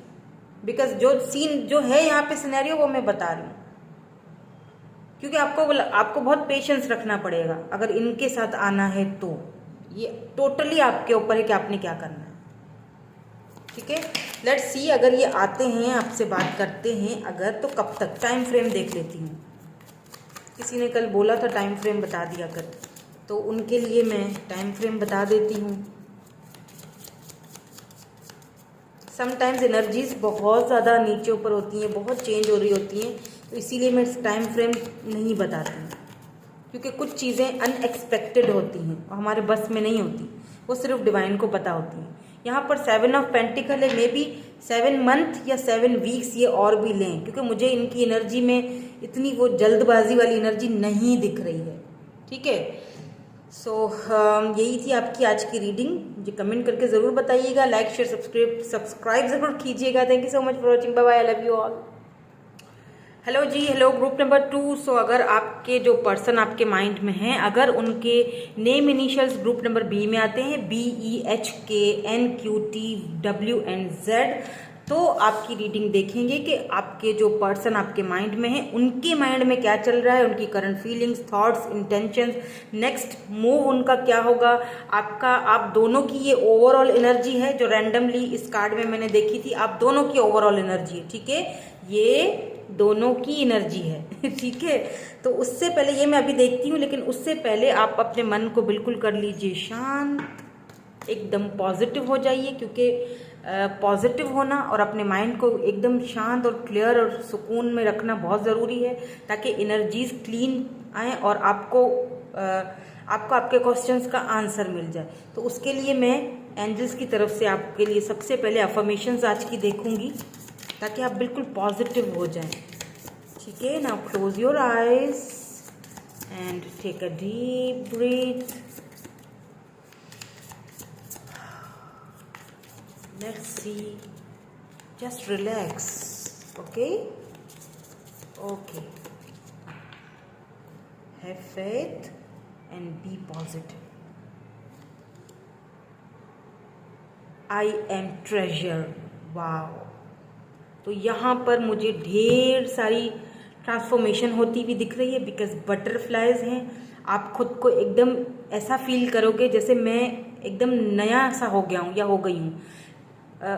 बिकॉज जो सीन जो है यहाँ पे सिनेरियो वो मैं बता रही हूँ, क्योंकि आपको बहुत पेशेंस रखना पड़ेगा अगर इनके साथ आना है तो। ये टोटली आपके ऊपर है कि आपने क्या करना है। ठीक है, लेट्स सी, अगर ये आते हैं, आपसे बात करते हैं अगर, तो कब तक, टाइम फ्रेम देख लेती हूँ। किसी ने कल बोला था टाइम फ्रेम बता दिया कर, तो उनके लिए मैं टाइम फ्रेम बता देती हूँ। समटाइम्स एनर्जीज बहुत ज़्यादा नीचे ऊपर होती हैं, बहुत चेंज हो रही होती हैं, तो इसीलिए मैं टाइम फ्रेम नहीं बताती हूँ, क्योंकि कुछ चीज़ें अनएक्सपेक्टेड होती हैं और हमारे बस में नहीं होती, वो सिर्फ डिवाइन को पता होती हैं। यहाँ पर 7 ऑफ पेंटिकल है, मे बी 7 मंथ या 7 वीक्स ये और भी लें, क्योंकि मुझे इनकी एनर्जी में इतनी वो जल्दबाजी वाली एनर्जी नहीं दिख रही है। ठीक है, सो यही थी आपकी आज की रीडिंग। मुझे कमेंट करके ज़रूर बताइएगा, लाइक शेयर सब्सक्राइब ज़रूर कीजिएगा। Thank you so much for watching, bye bye, I love you all. Hello जी, हेलो ग्रुप नंबर 2। सो अगर आपके जो पर्सन आपके माइंड में हैं, अगर उनके name initials group number B में आते हैं, BEHKNQTWNZ, तो आपकी रीडिंग देखेंगे कि आपके जो पर्सन आपके माइंड में हैं, उनके माइंड में क्या चल रहा है, उनकी current feelings, thoughts, intentions, next move उनका क्या होगा। आप दोनों की ये ओवरऑल एनर्जी है जो रैंडमली इस कार्ड में मैंने देखी थी, आप दोनों की ओवरऑल एनर्जी है। ठीक है, ये दोनों की एनर्जी है। ठीक है, तो उससे पहले ये मैं अभी देखती हूँ, लेकिन उससे पहले आप अपने मन को बिल्कुल कर लीजिए शांत, एकदम पॉजिटिव हो जाइए, क्योंकि पॉजिटिव होना और अपने माइंड को एकदम शांत और क्लियर और सुकून में रखना बहुत ज़रूरी है, ताकि एनर्जीज क्लीन आए और आपको आपके क्वेश्चंस का आंसर मिल जाए। तो उसके लिए मैं एंजल्स की तरफ से आपके लिए सबसे पहले अफर्मेशंस आज की देखूंगी, ताकि आप बिल्कुल पॉजिटिव हो जाएं। ठीक है, now close your eyes and take a deep breath. Let's see. Just relax. Okay? Okay. Have faith and be positive. I am treasure. Wow. तो यहाँ पर मुझे ढेर सारी ट्रांसफॉर्मेशन होती हुई दिख रही है, बिकॉज बटरफ्लाइज हैं। आप खुद को एकदम ऐसा फील करोगे जैसे मैं एकदम नया सा हो गया हूँ या हो गई हूँ।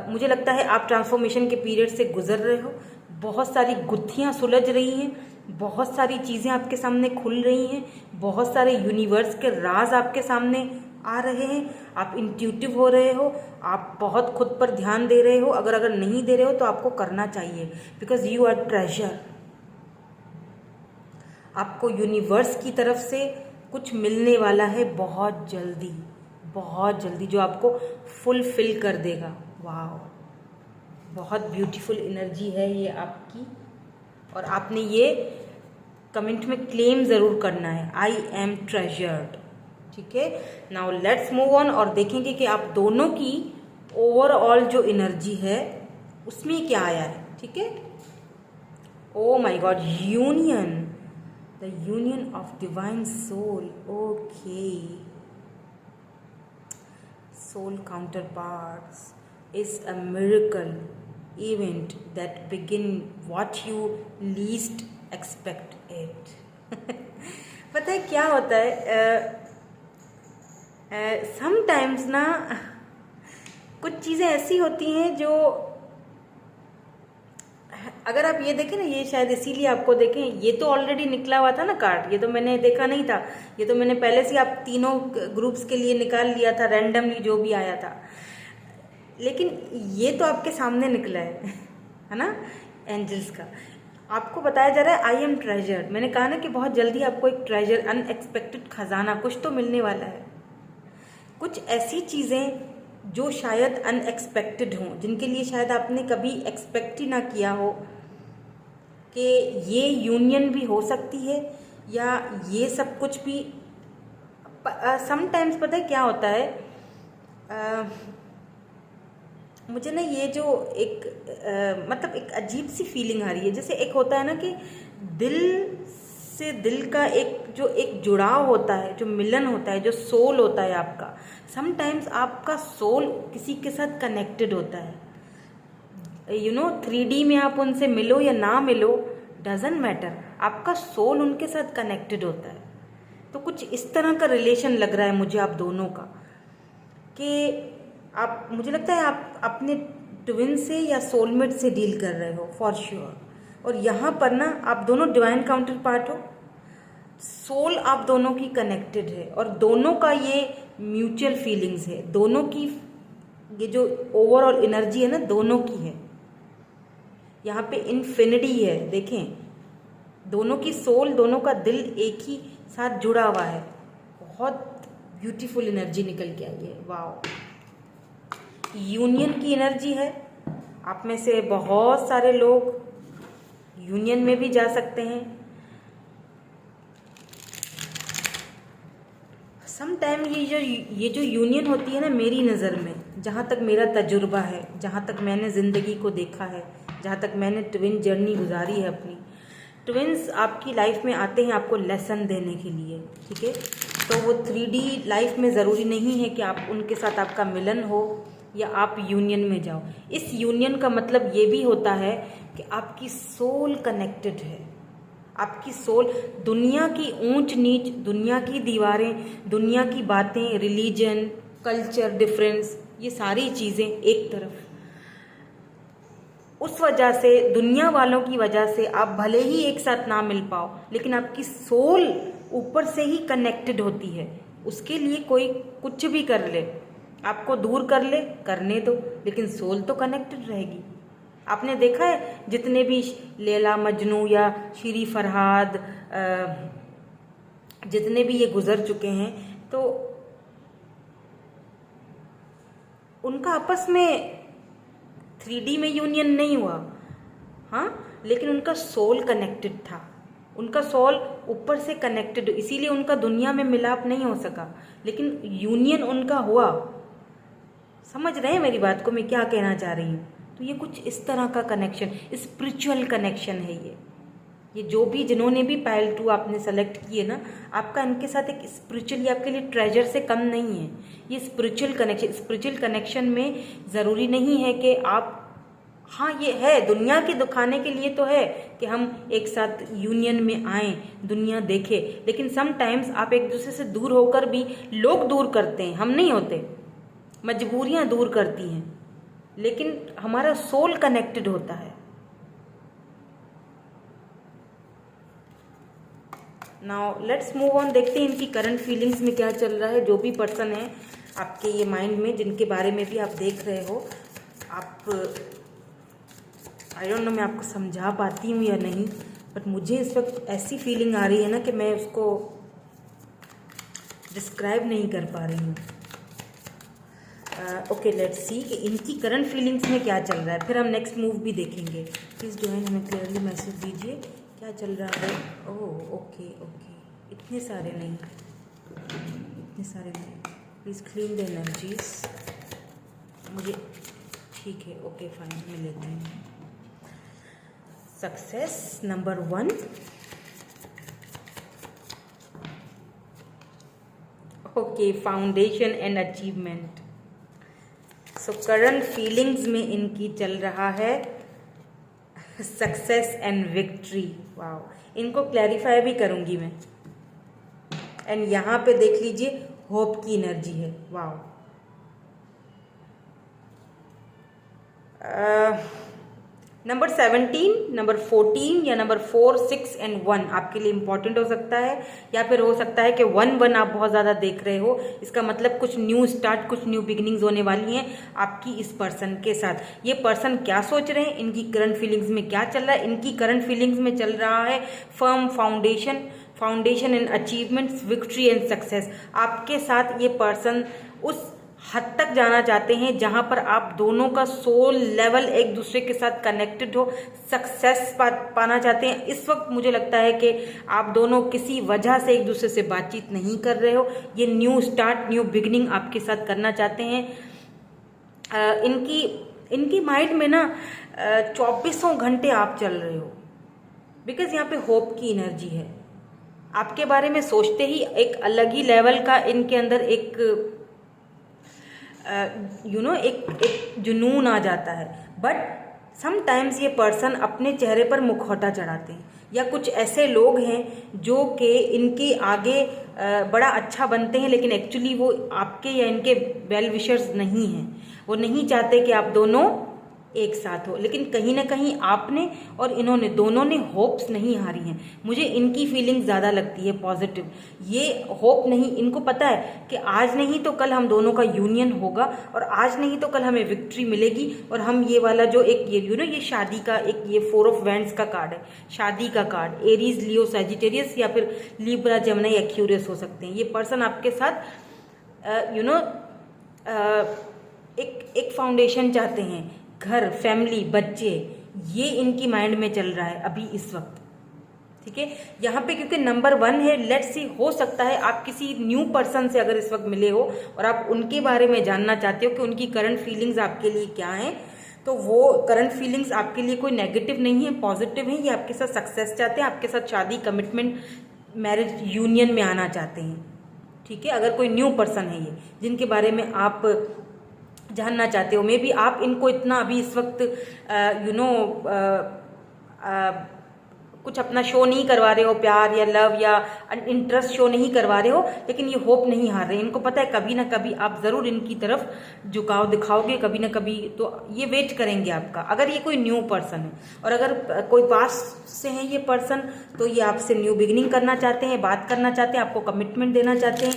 मुझे लगता है आप ट्रांसफॉर्मेशन के पीरियड से गुजर रहे हो। बहुत सारी गुत्थियाँ सुलझ रही हैं, बहुत सारी चीज़ें आपके सामने खुल रही हैं, बहुत सारे यूनिवर्स के राज आपके सामने आ रहे हैं। आप इंट्यूटिव हो रहे हो, आप बहुत खुद पर ध्यान दे रहे हो। अगर नहीं दे रहे हो तो आपको करना चाहिए, बिकॉज यू आर ट्रेजर। आपको यूनिवर्स की तरफ से कुछ मिलने वाला है बहुत जल्दी, बहुत जल्दी, जो आपको फुलफिल कर देगा। वाह, बहुत ब्यूटीफुल एनर्जी है ये आपकी, और आपने ये कमेंट में क्लेम ज़रूर करना है, आई एम ट्रेजर्ड। ठीक है, नाउ लेट्स मूव ऑन और देखेंगे कि आप दोनों की ओवरऑल जो एनर्जी है उसमें क्या आया है। ठीक है, oh my god, union, the union of divine soul. Okay, soul counterparts is a miracle event that begin what you least expect it. पता है क्या होता है, समटाइम्स ना कुछ चीज़ें ऐसी होती हैं जो, अगर आप ये देखें ना, ये शायद इसीलिए आपको देखें, ये तो ऑलरेडी निकला हुआ था ना कार्ड, ये तो मैंने देखा नहीं था, ये तो मैंने पहले से आप तीनों ग्रुप्स के लिए निकाल लिया था रैंडमली जो भी आया था, लेकिन ये तो आपके सामने निकला है ना, एंजल्स का। आपको बताया जा रहा है आई एम ट्रेजर। मैंने कहा ना कि बहुत जल्दी आपको एक ट्रेजर, अनएक्सपेक्टेड खजाना कुछ तो मिलने वाला है। कुछ ऐसी चीज़ें जो शायद अनएक्सपेक्टेड हों, जिनके लिए शायद आपने कभी एक्सपेक्ट ही ना किया हो कि ये यूनियन भी हो सकती है, या ये सब कुछ भी। समटाइम्स पता है क्या होता है, मुझे ना ये जो एक मतलब एक अजीब सी फीलिंग आ रही है, जैसे एक होता है ना कि दिल से दिल का एक जुड़ाव होता है, जो मिलन होता है, जो सोल होता है आपका। समटाइम्स आपका सोल किसी के साथ कनेक्टेड होता है, यू नो 3D में आप उनसे मिलो या ना मिलो, डजंट मैटर, आपका सोल उनके साथ कनेक्टेड होता है। तो कुछ इस तरह का रिलेशन लग रहा है मुझे आप दोनों का, कि आप, मुझे लगता है आप अपने ट्विन से या सोलमेट से डील कर रहे हो फॉर श्योर। और यहाँ पर ना आप दोनों डिवाइन काउंटर पार्ट हो, सोल आप दोनों की कनेक्टेड है, और दोनों का ये म्यूचुअल फीलिंग्स है, दोनों की ये जो ओवरऑल एनर्जी है ना, दोनों की है। यहाँ पे इन्फिनिटी है, देखें, दोनों की सोल, दोनों का दिल एक ही साथ जुड़ा हुआ है। बहुत ब्यूटीफुल एनर्जी निकल के आई है। वाह, यूनियन की एनर्जी है। आप में से बहुत सारे लोग यूनियन में भी जा सकते हैं। सम टाइम ये जो यूनियन होती है ना, मेरी नज़र में, जहाँ तक मेरा तजुर्बा है, जहाँ तक मैंने ज़िंदगी को देखा है, जहाँ तक मैंने ट्विन जर्नी गुजारी है अपनी, ट्विन्स आपकी लाइफ में आते हैं आपको लेसन देने के लिए। ठीक है, तो वो 3D लाइफ में ज़रूरी नहीं है कि आप उनके साथ आपका मिलन हो या आप यूनियन में जाओ। इस यूनियन का मतलब ये भी होता है कि आपकी सोल कनेक्टेड है। आपकी सोल, दुनिया की ऊंच नीच, दुनिया की दीवारें, दुनिया की बातें, रिलीजन, कल्चर डिफरेंस, ये सारी चीज़ें एक तरफ, उस वजह से, दुनिया वालों की वजह से आप भले ही एक साथ ना मिल पाओ, लेकिन आपकी सोल ऊपर से ही कनेक्टेड होती है। उसके लिए कोई कुछ भी कर ले, आपको दूर कर ले, करने दो, लेकिन सोल तो कनेक्टेड रहेगी। आपने देखा है जितने भी लैला मजनू या श्री फरहाद, जितने भी ये गुजर चुके हैं, तो उनका आपस में 3D में यूनियन नहीं हुआ, हाँ, लेकिन उनका सोल कनेक्टेड था। उनका सोल ऊपर से कनेक्टेड, इसीलिए उनका दुनिया में मिलाप नहीं हो सका, लेकिन यूनियन उनका हुआ। समझ रहे हैं मेरी बात को, मैं क्या कहना चाह रही हूँ? तो ये कुछ इस तरह का कनेक्शन, स्पिरिचुअल कनेक्शन है ये जो भी, जिन्होंने भी पायल 2 आपने सेलेक्ट किए ना, आपका इनके साथ एक स्पिरिचुअल, आपके लिए ट्रेजर से कम नहीं है। ये स्पिरिचुअल कनेक्शन में ज़रूरी नहीं है कि आप, हाँ ये है, दुनिया के दिखाने के लिए तो है कि हम एक साथ यूनियन में आएँ, दुनिया देखे, लेकिन समटाइम्स आप एक दूसरे से दूर होकर भी, लोग दूर करते हैं, हम नहीं होते, मजबूरियाँ दूर करती हैं, लेकिन हमारा सोल कनेक्टेड होता है। नाउ लेट्स मूव ऑन, देखते हैं इनकी करंट फीलिंग्स में क्या चल रहा है। जो भी पर्सन है आपके ये माइंड में, जिनके बारे में भी आप देख रहे हो, आप, आई डोंट नो मैं आपको समझा पाती हूँ या नहीं, बट मुझे इस वक्त ऐसी फीलिंग आ रही है ना कि मैं उसको डिस्क्राइब नहीं कर पा रही हूँ। ओके, लेट्स सी कि इनकी करंट फीलिंग्स में क्या चल रहा है, फिर हम नेक्स्ट मूव भी देखेंगे। प्लीज़ ज्वाइन, हमें क्लियरली मैसेज दीजिए क्या चल रहा है। ओह ओके, इतने सारे नहीं, प्लीज़ क्लीन द एनर्जीज, मुझे ठीक है, ओके फाइन, मैं लेती हूँ। Success number 1, okay, foundation and achievement. So current feelings में इनकी चल रहा है सक्सेस एंड विक्ट्री। वाओ, इनको क्लैरिफाई भी करूंगी मैं। एंड यहाँ पे देख लीजिए होप की एनर्जी है। वाओ, नंबर 17, नंबर 14 या नंबर 4, 6 एंड 1 आपके लिए इंपॉर्टेंट हो सकता है, या फिर हो सकता है कि 1 आप बहुत ज़्यादा देख रहे हो। इसका मतलब कुछ न्यू स्टार्ट, कुछ न्यू बिगिनिंग्स होने वाली हैं आपकी इस पर्सन के साथ। ये पर्सन क्या सोच रहे हैं, इनकी करंट फीलिंग्स में क्या चल रहा है? इनकी करंट फीलिंग्स में चल रहा है firm foundation and achievements, victory and success. आपके साथ ये पर्सन उस हद तक जाना चाहते हैं जहां पर आप दोनों का सोल लेवल एक दूसरे के साथ कनेक्टेड हो, सक्सेस पाना चाहते हैं। इस वक्त मुझे लगता है कि आप दोनों किसी वजह से एक दूसरे से बातचीत नहीं कर रहे हो। ये न्यू स्टार्ट, न्यू बिगिनिंग आपके साथ करना चाहते हैं। इनकी माइंड में ना 24 घंटे आप चल रहे हो, बिकॉज यहाँ पे होप की एनर्जी है। आपके बारे में सोचते ही एक अलग ही लेवल का इनके अंदर एक एक जुनून आ जाता है। बट समटाइम्स ये पर्सन अपने चेहरे पर मुखौटा चढ़ाते हैं, या कुछ ऐसे लोग हैं जो कि इनके आगे बड़ा अच्छा बनते हैं, लेकिन एक्चुअली वो आपके या इनके वेल विशर्स नहीं हैं। वो नहीं चाहते कि आप दोनों एक साथ हो, लेकिन कहीं ना कहीं आपने और इन्होंने, दोनों ने होप्स नहीं हारी हैं। मुझे इनकी फीलिंग ज़्यादा लगती है पॉजिटिव। ये होप नहीं, इनको पता है कि आज नहीं तो कल हम दोनों का यूनियन होगा, और आज नहीं तो कल हमें विक्ट्री मिलेगी, और हम ये वाला जो एक ये शादी का एक ये 4 ऑफ वैंड्स का कार्ड है, शादी का कार्ड, एरीज, लियो, सैजिटेरियस या फिर लिब्रा, जमनी, एक्यूरियस हो सकते हैं। ये पर्सन आपके साथ एक फाउंडेशन चाहते हैं, घर, फैमिली, बच्चे, ये इनकी माइंड में चल रहा है अभी इस वक्त। ठीक है, यहाँ पे क्योंकि नंबर 1 है, लेट्स सी, हो सकता है आप किसी न्यू पर्सन से अगर इस वक्त मिले हो और आप उनके बारे में जानना चाहते हो कि उनकी करंट फीलिंग्स आपके लिए क्या हैं, तो वो करंट फीलिंग्स आपके लिए कोई नेगेटिव नहीं है, पॉजिटिव है। ये आपके साथ सक्सेस चाहते हैं, आपके साथ शादी, कमिटमेंट, मैरिज, यूनियन में आना चाहते हैं। ठीक है, अगर कोई न्यू पर्सन है ये जिनके बारे में आप जानना चाहते हो, मे बी आप इनको इतना अभी इस वक्त कुछ अपना शो नहीं करवा रहे हो, प्यार या लव या इंटरेस्ट शो नहीं करवा रहे हो, लेकिन ये होप नहीं हार रहे। इनको पता है कभी ना कभी आप ज़रूर इनकी तरफ झुकाव दिखाओगे, कभी ना कभी, तो ये वेट करेंगे आपका। अगर ये कोई न्यू पर्सन है और अगर कोई पास्ट से है ये पर्सन, तो ये आपसे न्यू बिगिनिंग करना चाहते हैं, बात करना चाहते हैं, आपको कमिटमेंट देना चाहते हैं,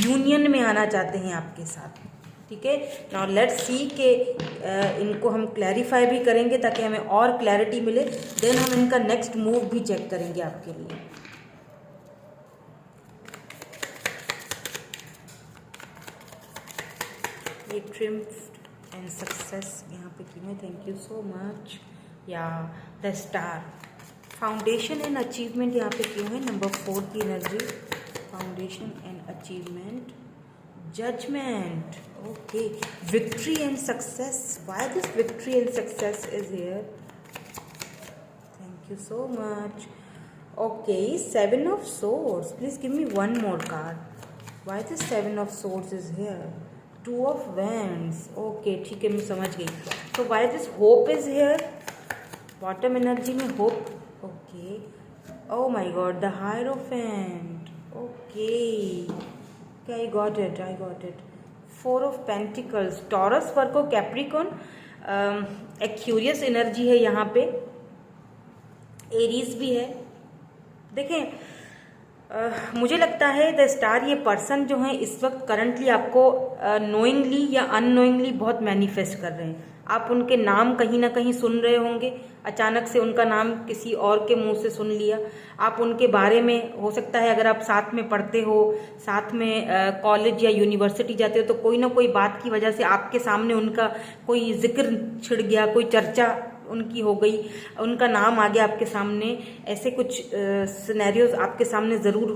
यूनियन में आना चाहते हैं आपके साथ। ठीक है, नाउ लेट्स सी के इनको हम क्लैरिफाई भी करेंगे ताकि हमें और क्लैरिटी मिले। देन हम इनका नेक्स्ट मूव भी चेक करेंगे आपके लिए। ये ट्रिम्फ एंड सक्सेस यहाँ पे की मैं, थैंक यू सो मच। या the star, foundation and achievement यहाँ पे क्यों है, नंबर 4 की energy, foundation and achievement, judgment, okay, victory and success. Why this victory and success is here? Thank you so much. Okay, 7 of swords, please give me one more card. Why the 7 of swords is here? 2 of wands, okay, ठीक है, मैं समझ गई। So why this hope is here? Bottom energy में hope, okay, oh my god, the Hierophant, okay, I got it. 4 of Pentacles, Taurus, Virgo, Capricorn, Aquarius energy है यहाँ पे, Aries भी है। देखें, मुझे लगता है द स्टार, ये पर्सन जो है इस वक्त करंटली आपको नोइंगली या अननोइंगली बहुत मैनिफेस्ट कर रहे हैं। आप उनके नाम कहीं ना कहीं सुन रहे होंगे, अचानक से उनका नाम किसी और के मुंह से सुन लिया। आप उनके बारे में, हो सकता है अगर आप साथ में पढ़ते हो, साथ में कॉलेज या यूनिवर्सिटी जाते हो, तो कोई ना कोई बात की वजह से आपके सामने उनका कोई जिक्र छिड़ गया, कोई चर्चा उनकी हो गई, उनका नाम आ गया आपके सामने। ऐसे कुछ सिनेरियोज आपके सामने ज़रूर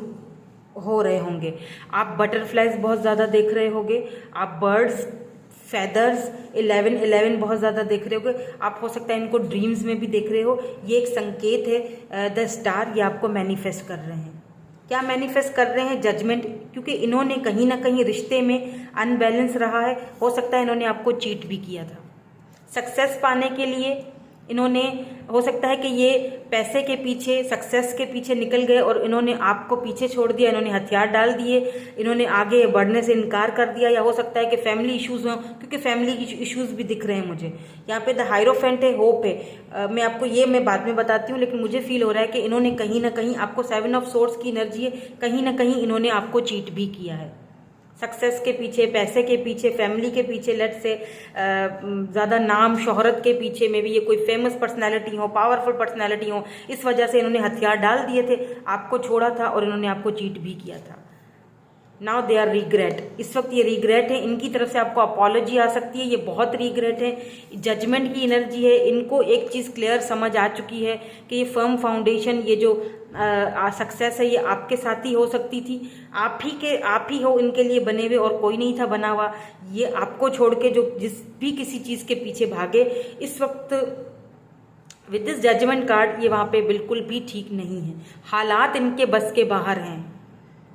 हो रहे होंगे। आप बटरफ्लाइज बहुत ज़्यादा देख रहे होंगे, आप बर्ड्स, फेदर्स, 11 बहुत ज़्यादा देख रहे होगे। आप हो सकता है इनको ड्रीम्स में भी देख रहे हो। ये एक संकेत है, द स्टार, ये आपको मैनिफेस्ट कर रहे हैं। क्या मैनिफेस्ट कर रहे हैं? जजमेंट, क्योंकि इन्होंने कहीं ना कहीं रिश्ते में अनबैलेंस रहा है। हो सकता है इन्होंने आपको चीट भी किया था। सक्सेस पाने के लिए इन्होंने, हो सकता है कि ये पैसे के पीछे, सक्सेस के पीछे निकल गए और इन्होंने आपको पीछे छोड़ दिया, इन्होंने हथियार डाल दिए, इन्होंने आगे बढ़ने से इनकार कर दिया। या हो सकता है कि फैमिली इश्यूज हों, क्योंकि फैमिली इश्यूज भी दिख रहे हैं मुझे यहाँ पे। द हायरोफेंट है, होप है। मैं आपको ये मैं बाद में बताती हूँ, लेकिन मुझे फील हो रहा है कि इन्होंने कहीं ना कहीं आपको, 7 ऑफ सोर्ड्स की एनर्जी है, कहीं ना कहीं इन्होंने आपको चीट भी किया है। सक्सेस के पीछे, पैसे के पीछे, फैमिली के पीछे, लेट से ज़्यादा नाम शोहरत के पीछे में भी, ये कोई फेमस पर्सनालिटी हो, पावरफुल पर्सनालिटी हो, इस वजह से इन्होंने हथियार डाल दिए थे, आपको छोड़ा था और इन्होंने आपको चीट भी किया था। नाउ दे आर रिग्रेट, इस वक्त ये रिग्रेट है, इनकी तरफ से आपको अपॉलॉजी आ सकती है, ये बहुत रिग्रेट है। जजमेंट की एनर्जी है, इनको एक चीज़ क्लियर समझ आ चुकी है कि ये फर्म फाउंडेशन, ये जो सक्सेस है, ये आपके साथ ही हो सकती थी। आप ही हो इनके लिए बने हुए, और कोई नहीं था बना हुआ। ये आपको छोड़ के जो जिस भी किसी चीज़ के पीछे भागे, इस वक्त विद दिस जजमेंट कार्ड ये वहाँ पे बिल्कुल भी ठीक नहीं है। हालात इनके बस के बाहर हैं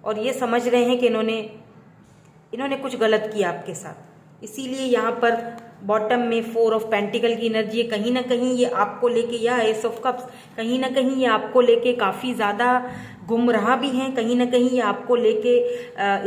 और ये समझ रहे हैं कि इन्होंने कुछ गलत किया आपके साथ। इसीलिए यहाँ पर बॉटम में 4 ऑफ पेंटिकल की एनर्जी है। कहीं ना कहीं ये आपको लेके, या एस ऑफ कप्स, कहीं ना कहीं ये आपको लेके काफ़ी ज़्यादा गुमराह भी हैं, कहीं ना कहीं ये आपको लेके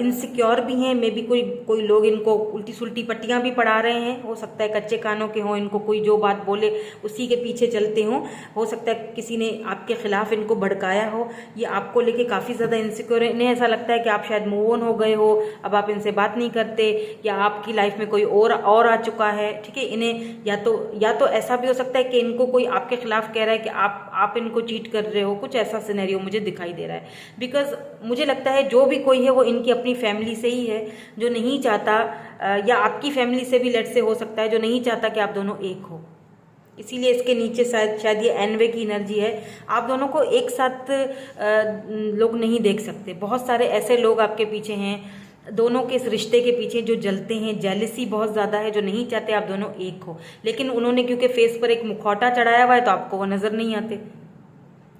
इनसिक्योर भी हैं। मे बी कोई लोग इनको उल्टी सुल्टी पट्टियाँ भी पढ़ा रहे हैं। हो सकता है कच्चे कानों के हों, इनको कोई जो बात बोले उसी के पीछे चलते हों। हो सकता है किसी ने आपके खिलाफ इनको भड़काया हो। ये आपको लेके काफ़ी ज़्यादा इनसिक्योर है। इन्हें ऐसा लगता है कि आप शायद मूव ऑन हो गए हो, अब आप इनसे बात नहीं करते, या आपकी लाइफ में कोई और आ चुका है। ठीक है, इन्हें या तो ऐसा भी हो सकता है कि इनको कोई आपके खिलाफ कह रहा है कि आप इनको चीट कर रहे हो। कुछ ऐसा सिनेरियो मुझे दिखाई दे रहा है, बिकॉज मुझे लगता है जो भी कोई है वो इनकी अपनी फैमिली से ही है, जो नहीं चाहता, या आपकी फैमिली से भी लेट से हो सकता है, जो नहीं चाहता कि आप दोनों एक हो। इसीलिए इसके नीचे शायद ये एनवे की एनर्जी है। आप दोनों को एक साथ लोग नहीं देख सकते। बहुत सारे ऐसे लोग आपके पीछे हैं, दोनों के इस रिश्ते के पीछे जो जलते हैं। जेलसी बहुत ज़्यादा है, जो नहीं चाहते आप दोनों एक हो, लेकिन उन्होंने क्योंकि फेस पर एक मुखौटा चढ़ाया हुआ है तो आपको वो नज़र नहीं आते।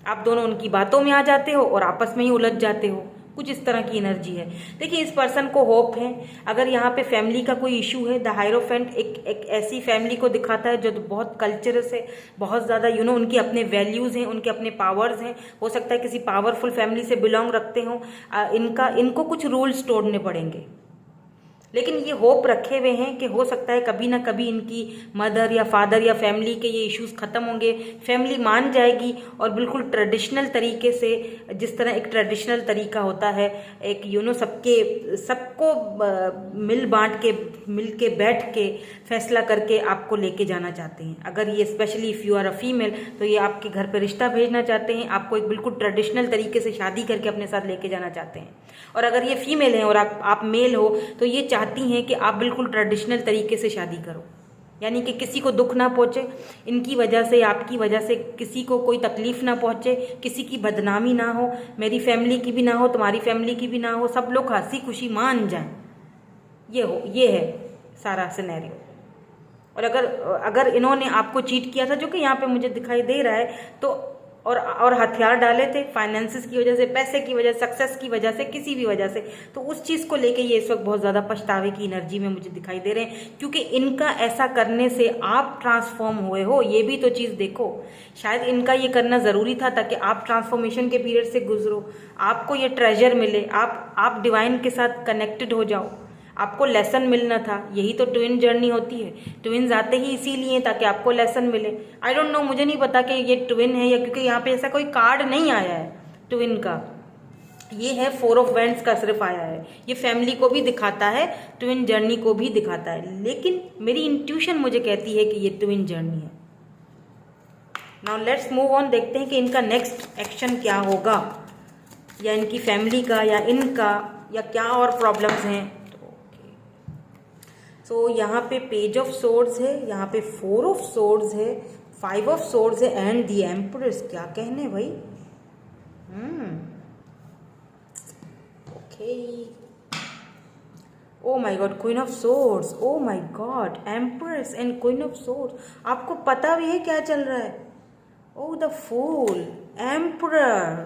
आप दोनों उनकी बातों में आ जाते हो और आपस में ही उलझ जाते हो। कुछ इस तरह की एनर्जी है। देखिए इस पर्सन को होप है। अगर यहाँ पे फैमिली का कोई इशू है, द हायरोफेंट एक ऐसी फैमिली को दिखाता है जो बहुत कल्चरस है, बहुत ज़्यादा उनके अपने वैल्यूज़ हैं, उनके अपने पावर्स हैं। हो सकता है किसी पावरफुल फैमिली से बिलोंग रखते हों। इनको कुछ रूल्स तोड़ने पड़ेंगे, लेकिन ये होप रखे हुए हैं कि हो सकता है कभी ना कभी इनकी मदर या फादर या फैमिली के ये इश्यूज ख़त्म होंगे, फैमिली मान जाएगी और बिल्कुल ट्रेडिशनल तरीके से, जिस तरह एक ट्रेडिशनल तरीका होता है, एक सबको मिल बांट के, मिल के बैठ के फैसला करके आपको लेके जाना चाहते हैं। अगर ये specially if you are a female, तो ये आपके घर पर रिश्ता भेजना चाहते हैं, आपको एक बिल्कुल ट्रेडिशनल तरीके से शादी करके अपने साथ लेके जाना चाहते हैं। और अगर ये फीमेल हैं और आप मेल हो, तो ये चाहती हैं कि आप बिल्कुल ट्रेडिशनल तरीके से शादी करो, यानी कि किसी को दुख ना पहुँचे, इनकी वजह से, आपकी वजह से किसी को कोई तकलीफ ना पहुँचे, किसी की बदनामी ना हो, मेरी फैमिली की भी ना हो, तुम्हारी फैमिली की भी ना हो, सब लोग हंसी खुशी मान जाएं। ये है सारा सिनेरियो। और अगर इन्होंने आपको चीट किया था, जो कि यहाँ पे मुझे दिखाई दे रहा है, तो और हथियार डाले थे फाइनेंसिस की वजह से, पैसे की वजह से, सक्सेस की वजह से, किसी भी वजह से, तो उस चीज़ को लेके ये इस वक्त बहुत ज़्यादा पछतावे की एनर्जी में मुझे दिखाई दे रहे हैं, क्योंकि इनका ऐसा करने से आप ट्रांसफॉर्म हुए हो। ये भी तो चीज़ देखो, शायद इनका ये करना ज़रूरी था ताकि आप ट्रांसफॉर्मेशन के पीरियड से गुजरो, आपको ये ट्रेजर मिले, आप डिवाइन के साथ कनेक्टेड हो जाओ, आपको लेसन मिलना था। यही तो ट्विन जर्नी होती है। ट्विन्स आते ही इसीलिए ताकि आपको लेसन मिले। आई डोंट नो, मुझे नहीं पता कि ये ट्विन है, या क्योंकि यहाँ पे ऐसा कोई कार्ड नहीं आया है ट्विन का। ये है 4 ऑफ वैंड्स का सिर्फ आया है। ये फैमिली को भी दिखाता है, ट्विन जर्नी को भी दिखाता है, लेकिन मेरी इंट्यूशन मुझे कहती है कि ये ट्विन जर्नी है। नाउ लेट्स मूव ऑन, देखते हैं कि इनका नेक्स्ट एक्शन क्या होगा, या इनकी फैमिली का, या इनका, या क्या और प्रॉब्लम्स हैं। सो यहाँ पे पेज ऑफ सोर्ड्स है, यहाँ पे 4 ऑफ सोर्ड्स है, 5 ऑफ सोर्ड्स है, एंड द एम्प्रेस। क्या कहने भाई, okay. Oh my God, queen of swords, oh my God, empress and queen of swords. आपको पता भी है क्या चल रहा है? Oh the fool, emperor,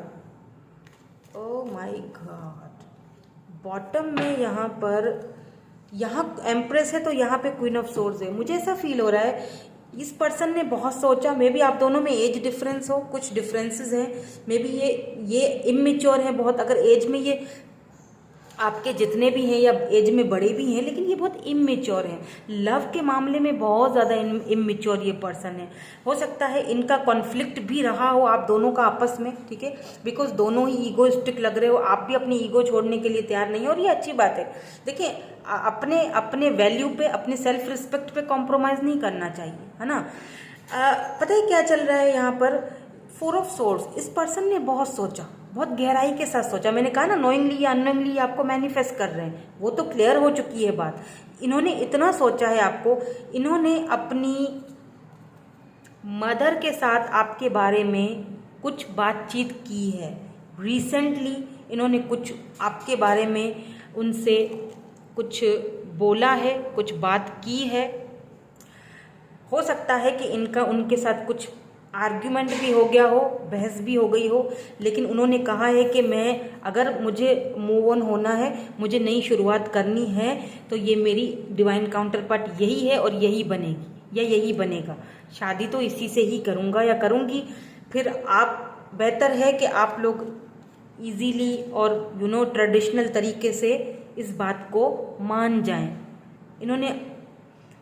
oh my God. Bottom में यहाँ एम्प्रेस है, तो यहाँ पे क्वीन ऑफ सोर्ड्स है। मुझे ऐसा फील हो रहा है इस पर्सन ने बहुत सोचा, मे बी आप दोनों में एज डिफरेंस हो, कुछ डिफरेंसेस हैं, मे बी ये इमेच्योर है बहुत। अगर एज में ये आपके जितने भी हैं या एज में बड़े भी हैं, लेकिन ये बहुत इमेच्योर हैं। लव के मामले में बहुत ज़्यादा इमेच्योर ये पर्सन है। हो सकता है इनका कॉन्फ्लिक्ट भी रहा हो आप दोनों का आपस में, ठीक है, बिकॉज दोनों ही ईगोइस्टिक लग रहे हो, आप भी अपनी ईगो छोड़ने के लिए तैयार नहीं हो, और ये अच्छी बात है। देखिए अपने वैल्यू पे, अपने सेल्फ रिस्पेक्ट पे कॉम्प्रोमाइज़ नहीं करना चाहिए, है ना। पता है क्या चल रहा है यहाँ पर? 4 ऑफ सोर्ड्स। इस पर्सन ने बहुत सोचा, बहुत गहराई के साथ सोचा। मैंने कहा ना, नोइंगली या अननोइंगली आपको मैनिफेस्ट कर रहे हैं, वो तो क्लियर हो चुकी है बात। इन्होंने इतना सोचा है आपको, इन्होंने अपनी मदर के साथ आपके बारे में कुछ बातचीत की है रिसेंटली। इन्होंने कुछ आपके बारे में उनसे कुछ बोला है, कुछ बात की है। हो सकता है कि इनका उनके साथ कुछ आर्ग्यूमेंट भी हो गया हो, बहस भी हो गई हो, लेकिन उन्होंने कहा है कि अगर मुझे मूव ऑन होना है, मुझे नई शुरुआत करनी है, तो ये मेरी डिवाइन काउंटर पार्ट यही है और यही बनेगी या यही बनेगा। शादी तो इसी से ही करूँगा या करूँगी। फिर आप बेहतर है कि आप लोग इजीली और ट्रेडिशनल तरीके से इस बात को मान जाएं। इन्होंने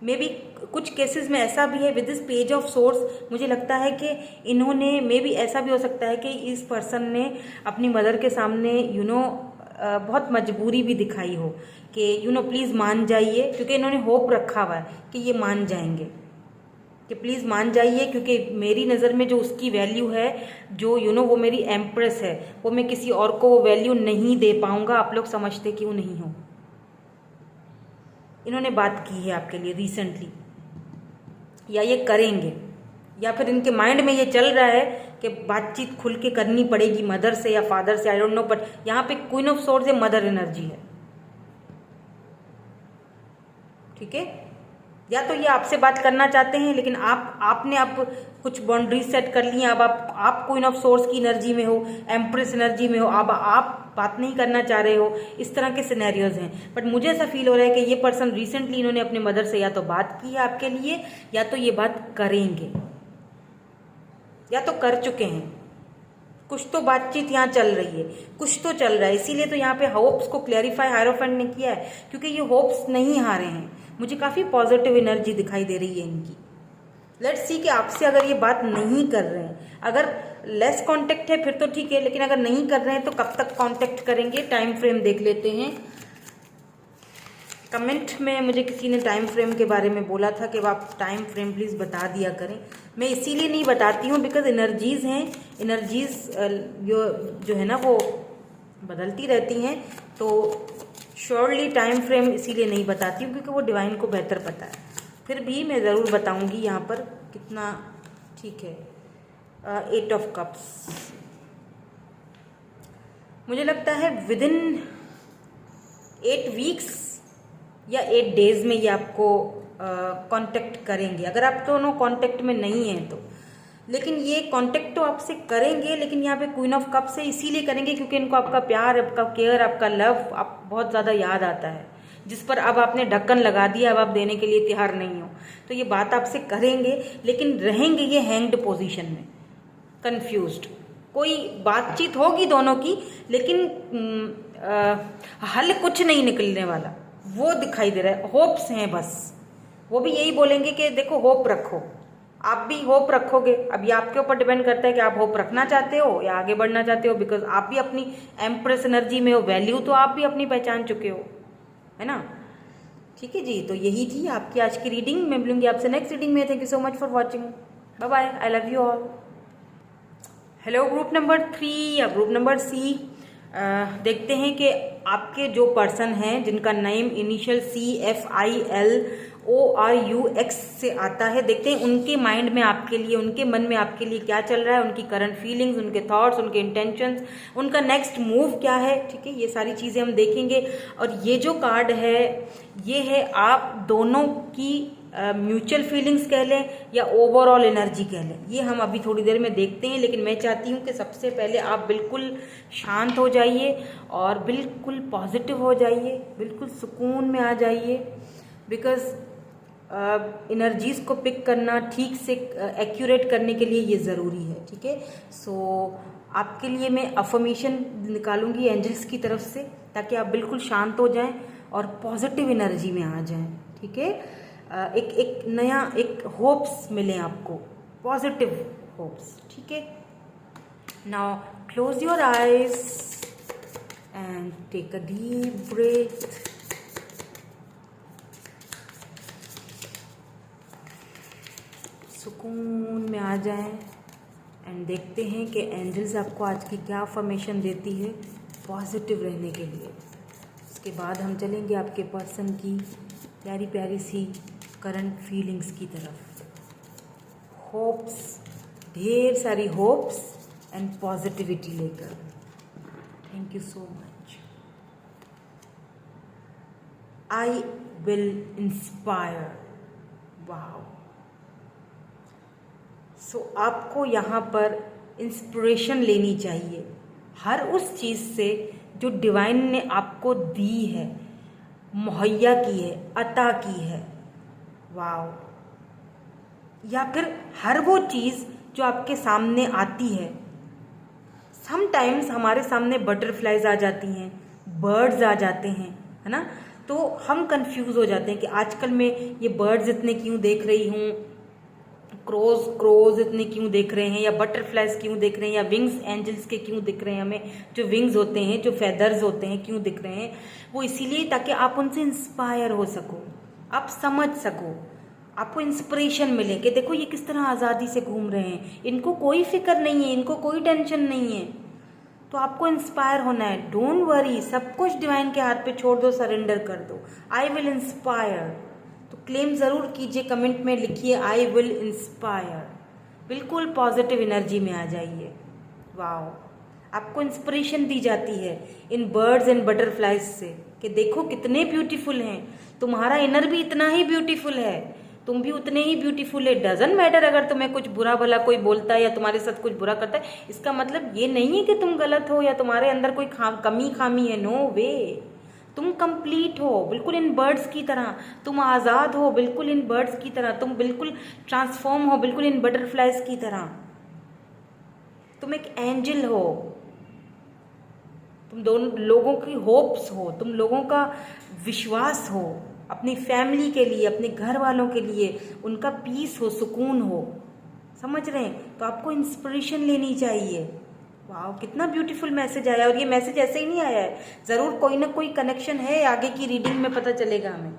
मे बी कुछ केसेस में ऐसा भी है with this page of source, मुझे लगता है कि इन्होंने मे बी ऐसा भी हो सकता है कि इस पर्सन ने अपनी मदर के सामने बहुत मजबूरी भी दिखाई हो कि प्लीज़ मान जाइए, क्योंकि इन्होंने होप रखा हुआ है कि ये मान जाएंगे, कि प्लीज़ मान जाइए, क्योंकि मेरी नज़र में जो उसकी वैल्यू है, जो वो मेरी एम्प्रेस है, वो मैं किसी और को वो वैल्यू नहीं दे पाऊँगा। आप लोग समझते क्यों नहीं हो? इन्होंने बात की है आपके लिए रिसेंटली, या ये करेंगे, या फिर इनके माइंड में ये चल रहा है कि बातचीत खुल के करनी पड़ेगी मदर से या फादर से, आई डोंट नो, बट यहाँ पे क्वीन ऑफ सोर्ड्स से मदर एनर्जी है, ठीक है। या तो ये आपसे बात करना चाहते हैं लेकिन आपने अब कुछ बाउंड्री सेट कर ली हैं, अब आप क्वीन ऑफ सोर्स की एनर्जी में हो, एम्प्रेस एनर्जी में हो, अब आप बात नहीं करना चाह रहे हो, इस तरह के सिनेरियोज हैं। बट मुझे ऐसा फील हो रहा है कि ये पर्सन रिसेंटली इन्होंने अपने मदर से या तो बात की है आपके लिए, या तो ये बात करेंगे, या तो कर चुके हैं। कुछ तो बातचीत यहाँ चल रही है, कुछ तो चल रहा है, इसीलिए तो यहाँ पे होप्स को क्लैरिफाई हायरोफेंट ने किया है, क्योंकि ये होप्स नहीं हारे हैं। मुझे काफ़ी पॉजिटिव एनर्जी दिखाई दे रही है इनकी। लेट्स सी कि आपसे अगर ये बात नहीं कर रहे हैं, अगर लेस कांटेक्ट है फिर तो ठीक है, लेकिन अगर नहीं कर रहे हैं तो कब तक कांटेक्ट करेंगे, टाइम फ्रेम देख लेते हैं। कमेंट में मुझे किसी ने टाइम फ्रेम के बारे में बोला था कि आप टाइम फ्रेम प्लीज़ बता दिया करें। मैं इसीलिए नहीं बताती हूँ बिकॉज एनर्जीज हैं, एनर्जीज जो है ना वो बदलती रहती हैं, तो श्योरली टाइम फ्रेम इसीलिए नहीं बताती हूँ क्योंकि वो डिवाइन को बेहतर पता है। फिर भी मैं ज़रूर बताऊँगी यहाँ पर कितना ठीक है। 8 ऑफ कप्स, मुझे लगता है विदिन 8 वीक्स या 8 डेज में ये आपको कांटेक्ट करेंगे, अगर आप दोनों कांटेक्ट में नहीं हैं तो। लेकिन ये कांटेक्ट तो आपसे करेंगे, लेकिन यहाँ पे क्वीन ऑफ कप से इसीलिए करेंगे क्योंकि इनको आपका प्यार, आपका केयर, आपका लव आप बहुत ज़्यादा याद आता है, जिस पर अब आपने ढक्कन लगा दिया, अब आप देने के लिए तैयार नहीं हो। तो ये बात आपसे करेंगे, लेकिन रहेंगे ये हैंग्ड पोजीशन में, कंफ्यूज्ड। कोई बातचीत होगी दोनों की, लेकिन हल कुछ नहीं निकलने वाला, वो दिखाई दे रहा है। होप्स हैं बस, वो भी यही बोलेंगे कि देखो होप रखो, आप भी होप रखोगे। अब ये आपके ऊपर डिपेंड करता है कि आप होप रखना चाहते हो या आगे बढ़ना चाहते हो, बिकॉज आप भी अपनी एम्प्रेस एनर्जी में हो, वैल्यू तो आप भी अपनी पहचान चुके हो, है ना। ठीक है जी, तो यही थी आपकी आज की रीडिंग। मैं मिलूंगी आपसे नेक्स्ट रीडिंग में। Thank you so much for watching, bye bye, I love you all. Hello group number 3 या ग्रुप नंबर सी, देखते हैं कि आपके जो पर्सन हैं जिनका नेम इनिशियल CFILORUX से आता है, देखते हैं उनके माइंड में आपके लिए, उनके मन में आपके लिए क्या चल रहा है, उनकी करंट फीलिंग्स, उनके थॉट्स, उनके इंटेंशंस, उनका नेक्स्ट मूव क्या है। ठीक है, ये सारी चीज़ें हम देखेंगे। और ये जो कार्ड है ये है आप दोनों की म्यूचुअल फीलिंग्स कह लें या ओवरऑल एनर्जी कह लें, ये हम अभी थोड़ी देर में देखते हैं। लेकिन मैं चाहती हूँ कि सबसे पहले आप बिल्कुल शांत हो जाइए और बिल्कुल पॉजिटिव हो जाइए, बिल्कुल सुकून में आ जाइए, बिकॉज एनर्जीज़ को पिक करना, ठीक से एक्यूरेट करने के लिए ये ज़रूरी है। ठीक है, सो आपके लिए मैं अफर्मेशन निकालूंगी एंजल्स की तरफ से, ताकि आप बिल्कुल शांत हो जाएं और पॉजिटिव एनर्जी में आ जाएं। ठीक है, एक नया एक होप्स मिले आपको, पॉजिटिव होप्स। ठीक है, now close your eyes and take a deep breath. सुकून में आ जाएं एंड देखते हैं कि एंजल्स आपको आज की क्या अफर्मेशन देती है पॉजिटिव रहने के लिए। उसके बाद हम चलेंगे आपके पर्सन की प्यारी प्यारी सी करंट फीलिंग्स की तरफ। होप्स, ढेर सारी होप्स एंड पॉजिटिविटी लेकर। Thank you so much. I will inspire. Wow, so आपको यहाँ पर इंस्पिरेशन लेनी चाहिए हर उस चीज़ से जो डिवाइन ने आपको दी है, मुहैया की है, अता की है। वाओ, या फिर हर वो चीज़ जो आपके सामने आती है। समटाइम्स हमारे सामने बटरफ्लाइज आ जाती हैं, बर्ड्स आ जाते हैं, है ना, तो हम कंफ्यूज हो जाते हैं कि आजकल मैं ये बर्ड्स इतने क्यों देख रही हूँ, क्रोज इतने क्यों देख रहे हैं, या बटरफ्लाइज क्यों देख रहे हैं, या विंग्स एंजल्स के क्यों दिख रहे हैं हमें, जो विंग्स होते हैं, जो फेदर्स होते हैं, क्यों दिख रहे हैं। वो इसीलिए ताकि आप उनसे इंस्पायर हो सको, आप समझ सको, आपको इंस्पिरेशन मिले कि देखो ये किस तरह आज़ादी से घूम रहे हैं, इनको कोई फिक्र नहीं है, इनको कोई टेंशन नहीं है। तो आपको इंस्पायर होना है। डोंट वरी, सब कुछ डिवाइन के हाथ पे छोड़ दो, सरेंडर कर दो। आई विल इंस्पायर, तो क्लेम ज़रूर कीजिए, कमेंट में लिखिए आई विल इंस्पायर। बिल्कुल पॉजिटिव एनर्जी में आ जाइए। वाओ, आपको इंस्पिरेशन दी जाती है इन बर्ड्स एंड बटरफ्लाइज से कि देखो कितने ब्यूटीफुल हैं, तुम्हारा इनर भी इतना ही ब्यूटीफुल है, तुम भी उतने ही ब्यूटीफुल है। डजंट मैटर अगर तुम्हें कुछ बुरा भला कोई बोलता है या तुम्हारे साथ कुछ बुरा करता है, इसका मतलब ये नहीं है कि तुम गलत हो या तुम्हारे अंदर कोई कमी खामी है। नो वे, तुम कंप्लीट हो बिल्कुल इन बर्ड्स की तरह, तुम आज़ाद हो बिल्कुल इन बर्ड्स की तरह, तुम बिल्कुल ट्रांसफॉर्म हो बिल्कुल इन बटरफ्लाइज की तरह, तुम एक एंजल हो, तुम दोनों लोगों की होप्स हो, तुम लोगों का विश्वास हो, अपनी फैमिली के लिए, अपने घर वालों के लिए उनका पीस हो, सुकून हो। समझ रहे हैं? तो आपको इंस्पिरेशन लेनी चाहिए। वाह, कितना ब्यूटीफुल मैसेज आया। और ये मैसेज ऐसे ही नहीं आया है, ज़रूर कोई ना कोई कनेक्शन है, आगे की रीडिंग में पता चलेगा हमें।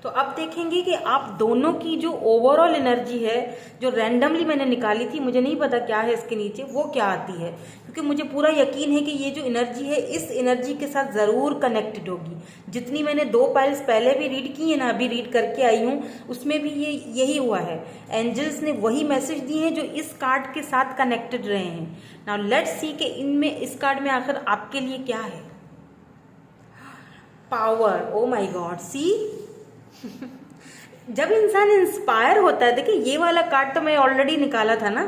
तो अब देखेंगे कि आप दोनों की जो ओवरऑल एनर्जी है, जो रैंडमली मैंने निकाली थी, मुझे नहीं पता क्या है इसके नीचे, वो क्या आती है, क्योंकि मुझे पूरा यकीन है कि ये जो एनर्जी है इस एनर्जी के साथ ज़रूर कनेक्टेड होगी। जितनी मैंने 2 पाइल्स पहले भी रीड की है ना, अभी रीड करके आई हूँ, उसमें भी ये यही हुआ है। एंजल्स ने वही मैसेज दिए हैं जो इस कार्ड के साथ कनेक्टेड रहे हैं। नाउ लेट्स सी कि इनमें, इस कार्ड में आखिर आपके लिए क्या है। पावर, ओ माई गॉड, सी जब इंसान इंस्पायर होता है, देखिए ये वाला कार्ड तो मैं ऑलरेडी निकाला था ना,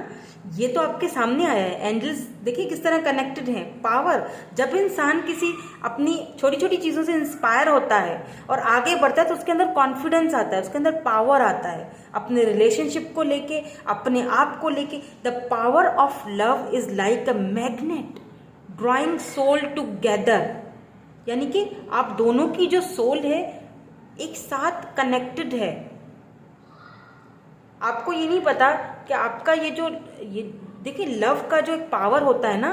ये तो आपके सामने आया है। एंजल्स देखिए किस तरह कनेक्टेड हैं। पावर, जब इंसान किसी अपनी छोटी छोटी चीज़ों से इंस्पायर होता है और आगे बढ़ता है तो उसके अंदर कॉन्फिडेंस आता है, उसके अंदर पावर आता है, अपने रिलेशनशिप को लेके, अपने आप को लेके। The power of love is like a magnet drawing soul together, यानी कि आप दोनों की जो सोल है एक साथ कनेक्टेड है। आपको ये नहीं पता कि आपका ये देखिए लव का जो एक पावर होता है ना,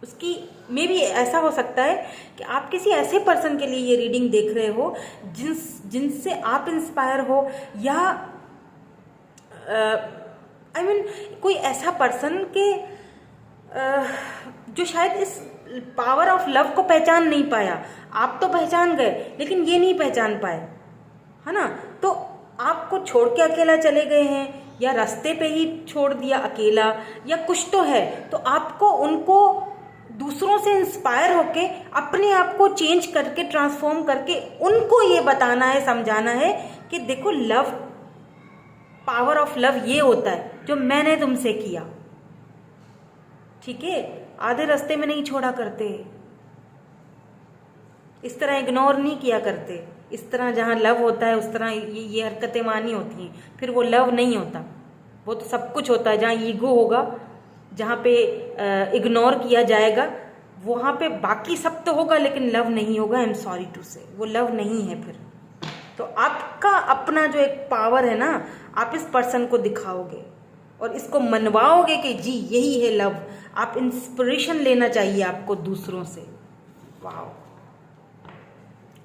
उसकी में भी ऐसा हो सकता है कि आप किसी ऐसे पर्सन के लिए ये रीडिंग देख रहे हो जिनसे आप इंस्पायर हो, या आई मीन कोई ऐसा पर्सन के जो शायद इस पावर ऑफ लव को पहचान नहीं पाया। आप तो पहचान गए लेकिन ये नहीं पहचान पाए, है ना। तो आपको छोड़ के अकेला चले गए हैं, या रास्ते पे ही छोड़ दिया अकेला, या कुछ तो है। तो आपको उनको दूसरों से इंस्पायर होके अपने आप को चेंज करके, ट्रांसफॉर्म करके उनको ये बताना है, समझाना है कि देखो लव, पावर ऑफ लव ये होता है जो मैंने तुमसे किया। ठीक है, आधे रास्ते में नहीं छोड़ा करते, इस तरह इग्नोर नहीं किया करते। इस तरह जहाँ लव होता है उस तरह ये हरकतें मानी होती हैं, फिर वो लव नहीं होता। वो तो सब कुछ होता है, जहाँ ईगो होगा, जहाँ पे इग्नोर किया जाएगा, वहाँ पे बाकी सब तो होगा लेकिन लव नहीं होगा। आई एम सॉरी टू से, वो लव नहीं है फिर। तो आपका अपना जो एक पावर है ना, आप इस पर्सन को दिखाओगे और इसको मनवाओगे कि जी यही है लव। आप इंस्पिरेशन लेना चाहिए आपको दूसरों से। वाह,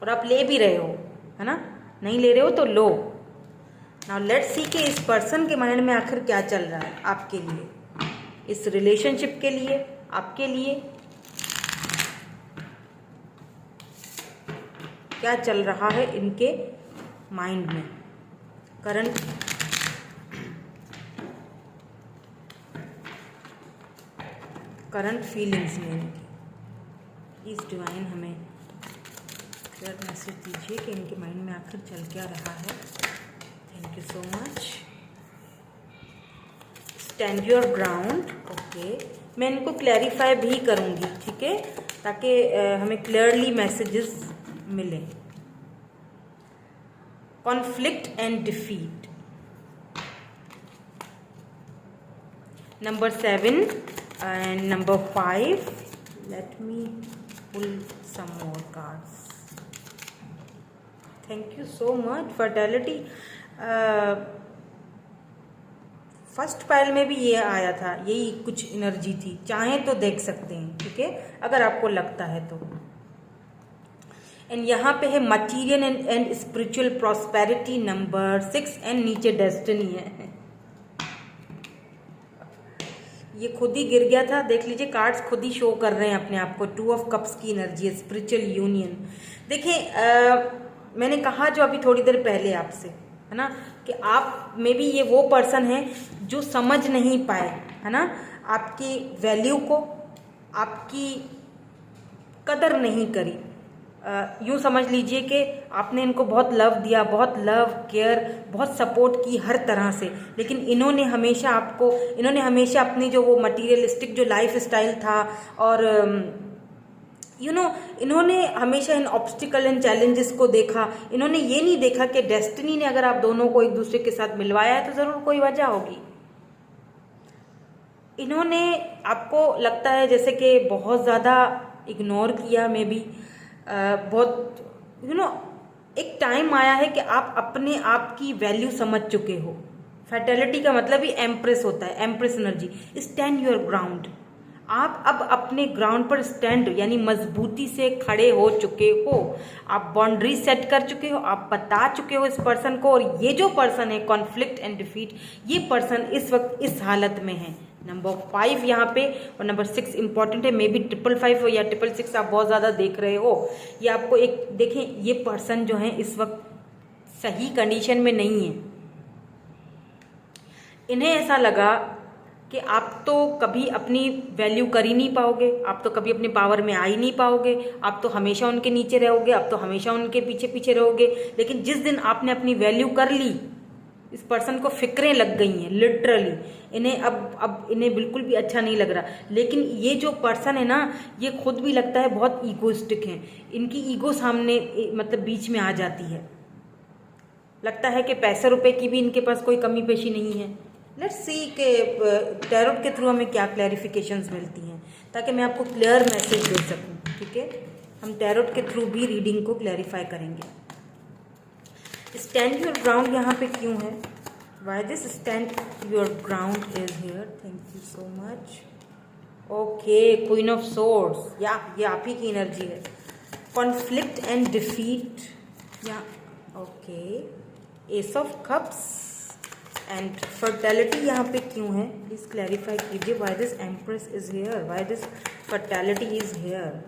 और आप ले भी रहे हो, है ना। नहीं ले रहे हो तो लो। नाउ लेट्स सी कि इस पर्सन के माइंड में आखिर क्या चल रहा है आपके लिए, इस रिलेशनशिप के लिए, आपके लिए क्या चल रहा है इनके माइंड में करंट। करंट फीलिंग्स में इनकी। प्लीज़ डिवाइन हमें क्लियर मैसेज दीजिए कि इनके माइंड में आखिर चल क्या रहा है। Thank you so much. Stand your ground. Okay, मैं इनको क्लैरिफाई भी करूँगी, ठीक है, ताकि हमें क्लियरली मैसेजेस मिले। Conflict and defeat. Number 7 and number 5. Let me pull some more cards. Thank you so much. Fertility. First pile में भी ये आया था, यही कुछ एनर्जी थी। चाहें तो देख सकते हैं, ठीक है, अगर आपको लगता है तो। एंड यहाँ पे है material and spiritual prosperity number 6, and नीचे डेस्टिनी है। ये खुद ही गिर गया था, देख लीजिए, कार्ड्स खुद ही शो कर रहे हैं अपने आप को। 2 ऑफ कप्स की एनर्जी है, स्पिरिचुअल यूनियन। देखिए मैंने कहा जो अभी थोड़ी देर पहले आपसे, है ना, कि आप में भी ये वो पर्सन है जो समझ नहीं पाए, है ना। आपकी वैल्यू को, आपकी कदर नहीं करी। यूँ समझ लीजिए कि आपने इनको बहुत लव दिया, बहुत लव केयर, बहुत सपोर्ट की हर तरह से, लेकिन इन्होंने हमेशा अपनी जो वो मटीरियलिस्टिक जो लाइफ स्टाइल था और इन्होंने हमेशा इन ऑब्स्टिकल एंड चैलेंजेस को देखा। इन्होंने ये नहीं देखा कि डेस्टिनी ने अगर आप दोनों को एक दूसरे के साथ मिलवाया है तो ज़रूर कोई वजह होगी। इन्होंने आपको लगता है जैसे कि बहुत ज़्यादा इग्नोर किया, मे बी बहुत एक टाइम आया है कि आप अपने आप की वैल्यू समझ चुके हो। फैटेलिटी का मतलब ही एम्प्रेस होता है, empress energy. Stand your ground. आप अब अपने ग्राउंड पर स्टैंड यानी मजबूती से खड़े हो चुके हो। आप बाउंड्री सेट कर चुके हो, आप बता चुके हो इस पर्सन को। और ये जो पर्सन है कॉन्फ्लिक्ट एंड डिफीट, ये पर्सन इस वक्त इस हालत में है। नंबर 5 यहाँ पे और नंबर 6 इंपॉर्टेंट है। मे बी 555 हो या 666 आप बहुत ज़्यादा देख रहे हो। ये आपको एक देखें, ये पर्सन जो है इस वक्त सही कंडीशन में नहीं है। इन्हें ऐसा लगा कि आप तो कभी अपनी वैल्यू कर ही नहीं पाओगे, आप तो कभी अपने पावर में आ ही नहीं पाओगे, आप तो हमेशा उनके नीचे रहोगे, आप तो हमेशा उनके पीछे पीछे रहोगे। लेकिन जिस दिन आपने अपनी वैल्यू कर ली, इस पर्सन को फिक्रें लग गई हैं लिटरली। इन्हें अब इन्हें बिल्कुल भी अच्छा नहीं लग रहा। लेकिन ये जो पर्सन है ना, ये खुद भी लगता है बहुत ईगोइस्टिक हैं। इनकी ईगो सामने मतलब बीच में आ जाती है। लगता है कि पैसे रुपए की भी इनके पास कोई कमी पेशी नहीं है। लेट्स सी कि टैरोट के थ्रू हमें क्या क्लैरिफिकेशंस मिलती हैं, ताकि मैं आपको क्लियर मैसेज दे सकूं। ठीक है, हम टैरोट के थ्रू भी रीडिंग को क्लैरिफाई करेंगे। स्टैंड योर ग्राउंड यहाँ पे क्यों है? Why this stand your ground is here? Thank you so much. Okay, queen of swords, या ये आप ही की एनर्जी है। कॉन्फ्लिक्ट एंड डिफीट, या okay, S of cups and fertility यहाँ पे क्यों है? प्लीज क्लैरिफाई कीजिए। Why this empress is here? Why this fertility is here?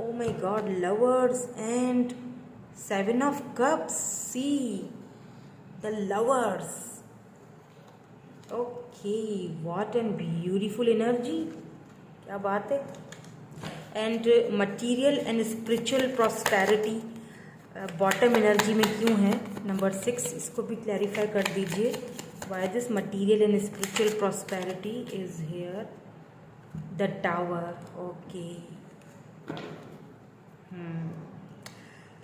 O my God, lovers and 7 of cups. See the lovers. Okay, what an beautiful energy. क्या बात है। And material and spiritual prosperity bottom energy में क्यों है? Number 6, इसको भी clarify कर दीजिए। Why this material and spiritual prosperity is here? The tower. Okay.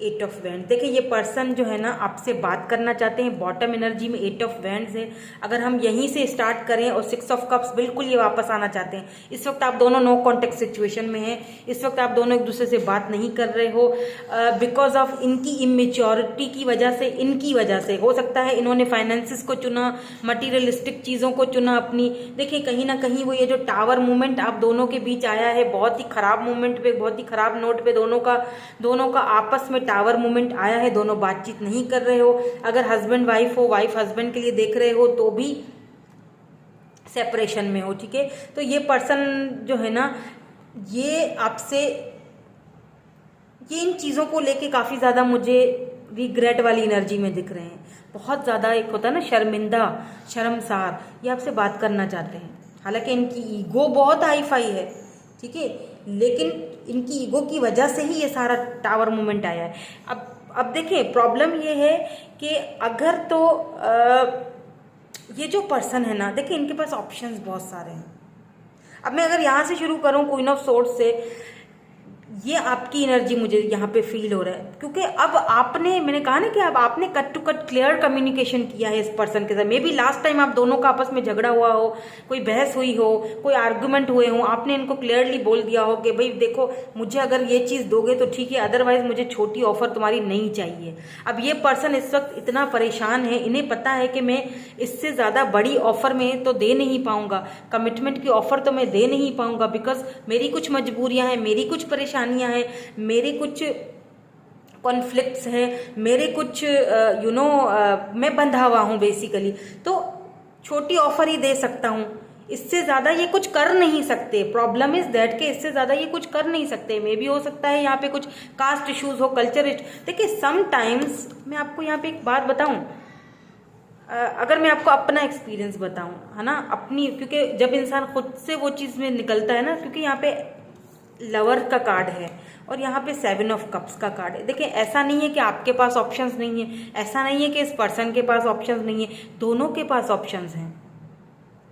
8 of wand. देखिए, ये पर्सन जो है ना आपसे बात करना चाहते हैं। बॉटम एनर्जी में 8 ऑफ वैंड्स है। अगर हम यहीं से स्टार्ट करें और 6 ऑफ कप्स, बिल्कुल ये वापस आना चाहते हैं। इस वक्त आप दोनों नो कॉन्टेक्ट सिचुएशन में हैं। इस वक्त आप दोनों एक दूसरे से बात नहीं कर रहे हो बिकॉज ऑफ इनकी इमेच्योरिटी की वजह से। इनकी वजह से हो सकता है इन्होंने फाइनेंसिस को चुना, मटीरियलिस्टिक चीज़ों को चुना अपनी। देखिए, कहीं ना कहीं वो ये जो टावर मूवमेंट आप दोनों के बीच आया है, बहुत ही खराब मूवमेंट पे, बहुत ही खराब नोट पे दोनों का आपस में टावर मूवमेंट आया है। दोनों बातचीत नहीं कर रहे हो। अगर हस्बैंड वाइफ हो, वाइफ हस्बैंड के लिए देख रहे हो तो भी सेपरेशन में हो। ठीक है, तो ये पर्सन जो है ना, ये आपसे ये इन चीज़ों को लेके काफ़ी ज़्यादा मुझे रिग्रेट वाली एनर्जी में दिख रहे हैं। बहुत ज़्यादा एक होता है ना शर्मिंदा, शर्मसार, ये आपसे बात करना चाहते हैं। हालांकि इनकी ईगो बहुत हाई फाई है, ठीक है, लेकिन इनकी ईगो की वजह से ही ये सारा टावर मूवमेंट आया है। अब देखें, प्रॉब्लम ये है कि अगर तो ये जो पर्सन है ना, देखिए इनके पास ऑप्शंस बहुत सारे हैं। अब मैं अगर यहाँ से शुरू करूँ क्वीन ऑफ सोर्ड्स से, ये आपकी एनर्जी मुझे यहाँ पे फील हो रहा है, क्योंकि अब आपने, मैंने कहा ना कि अब आपने cut to cut clear communication किया है इस पर्सन के साथ। मे बी लास्ट टाइम आप दोनों का आपस में झगड़ा हुआ हो, कोई बहस हुई हो, कोई आर्गुमेंट हुए हो, आपने इनको क्लियरली बोल दिया हो कि भाई देखो, मुझे अगर ये चीज़ दोगे तो ठीक है, अदरवाइज मुझे छोटी ऑफर तुम्हारी नहीं चाहिए। अब ये पर्सन इस वक्त इतना परेशान है, इन्हें पता है कि मैं इससे ज़्यादा बड़ी ऑफर में तो दे नहीं पाऊंगा, कमिटमेंट की ऑफर तो मैं दे नहीं पाऊंगा, बिकॉज मेरी कुछ मजबूरियां हैं, मेरी कुछ परेशानियां हैं, मेरे कुछ कॉन्फ्लिक्ट्स हैं, मेरे कुछ मैं बंधा हुआ हूं बेसिकली। तो छोटी ऑफर ही दे सकता हूं, इससे ज़्यादा ये कुछ कर नहीं सकते। प्रॉब्लम इज दैट कि इससे ज़्यादा ये कुछ कर नहीं सकते। मे भी हो सकता है यहाँ पे कुछ कास्ट इश्यूज हो, कल्चर इश्यूज। देखिए, समटाइम्स मैं आपको यहाँ पे एक बात बताऊं, अगर मैं आपको अपना एक्सपीरियंस बताऊं, है ना, अपनी, क्योंकि जब इंसान खुद से वो चीज़ में निकलता है ना, क्योंकि यहाँ पे लवर का कार्ड है और यहाँ पे 7 ऑफ कप्स का कार्ड है। देखिए, ऐसा नहीं है कि आपके पास ऑप्शंस नहीं है, ऐसा नहीं है कि इस पर्सन के पास ऑप्शंस नहीं है, दोनों के पास ऑप्शंस हैं,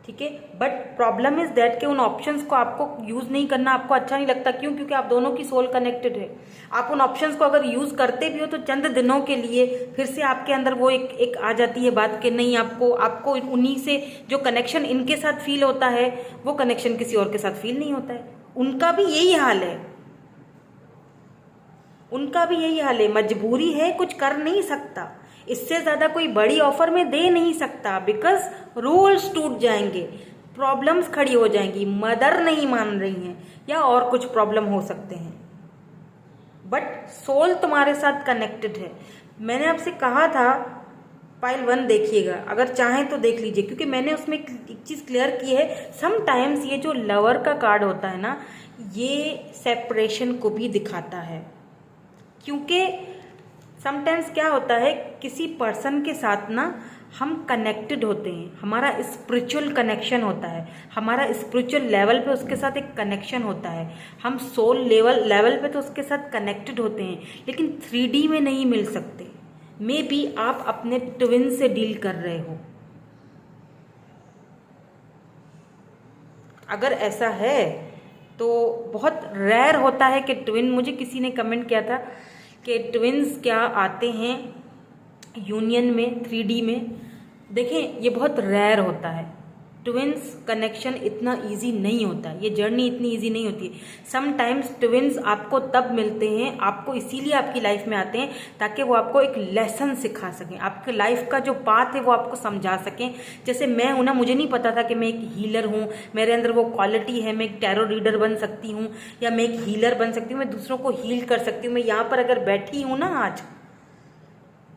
ठीक है। बट प्रॉब्लम इज दैट कि उन ऑप्शंस को आपको यूज नहीं करना आपको अच्छा नहीं लगता। क्यों? क्योंकि आप दोनों की सोल कनेक्टेड है। आप उन ऑप्शंस को अगर यूज करते भी हो तो चंद दिनों के लिए फिर से आपके अंदर वो एक आ जाती है बात कि नहीं, आपको उन्हीं से जो कनेक्शन इनके साथ फील होता है वो कनेक्शन किसी और के साथ फील नहीं होता है। उनका भी यही हाल है, उनका भी यही हाल है। मजबूरी है, कुछ कर नहीं सकता, इससे ज्यादा कोई बड़ी ऑफर में दे नहीं सकता, बिकॉज रूल्स टूट जाएंगे, प्रॉब्लम्स खड़ी हो जाएंगी, मदर नहीं मान रही हैं या और कुछ प्रॉब्लम हो सकते हैं। बट सोल तुम्हारे साथ कनेक्टेड है। मैंने आपसे कहा था पाइल 1 देखिएगा, अगर चाहें तो देख लीजिए, क्योंकि मैंने उसमें एक चीज क्लियर की है। समटाइम्स ये जो लवर का कार्ड होता है ना, ये सेपरेशन को भी दिखाता है, क्योंकि समटाइम्स क्या होता है, किसी पर्सन के साथ ना हम कनेक्टेड होते हैं, हमारा स्पिरिचुअल कनेक्शन होता है, हमारा स्पिरिचुअल लेवल पे उसके साथ एक कनेक्शन होता है, हम सोल लेवल पे तो उसके साथ कनेक्टेड होते हैं, लेकिन 3D में नहीं मिल सकते। मे बी आप अपने ट्विन से डील कर रहे हो। अगर ऐसा है तो बहुत रेयर होता है कि ट्विन, मुझे किसी ने कमेंट किया था कि ट्विन्स क्या आते हैं यूनियन में 3D में। देखें, ये बहुत रेयर होता है, ट्विन्स कनेक्शन इतना इजी नहीं होता, ये जर्नी इतनी इजी नहीं होती है। समटाइम्स ट्विन्स आपको तब मिलते हैं, आपको इसीलिए आपकी लाइफ में आते हैं ताकि वो आपको एक लेसन सिखा सकें, आपके लाइफ का जो पाथ है वो आपको समझा सकें। जैसे मैं हूं ना, मुझे नहीं पता था कि मैं एक हीलर हूँ, मेरे अंदर वो क्वालिटी है, मैं एक टैरो रीडर बन सकती हूँ या मैं एक हीलर बन सकती हूँ, मैं दूसरों को हील कर सकती हूँ। मैं यहाँ पर अगर बैठी हूँ ना आज,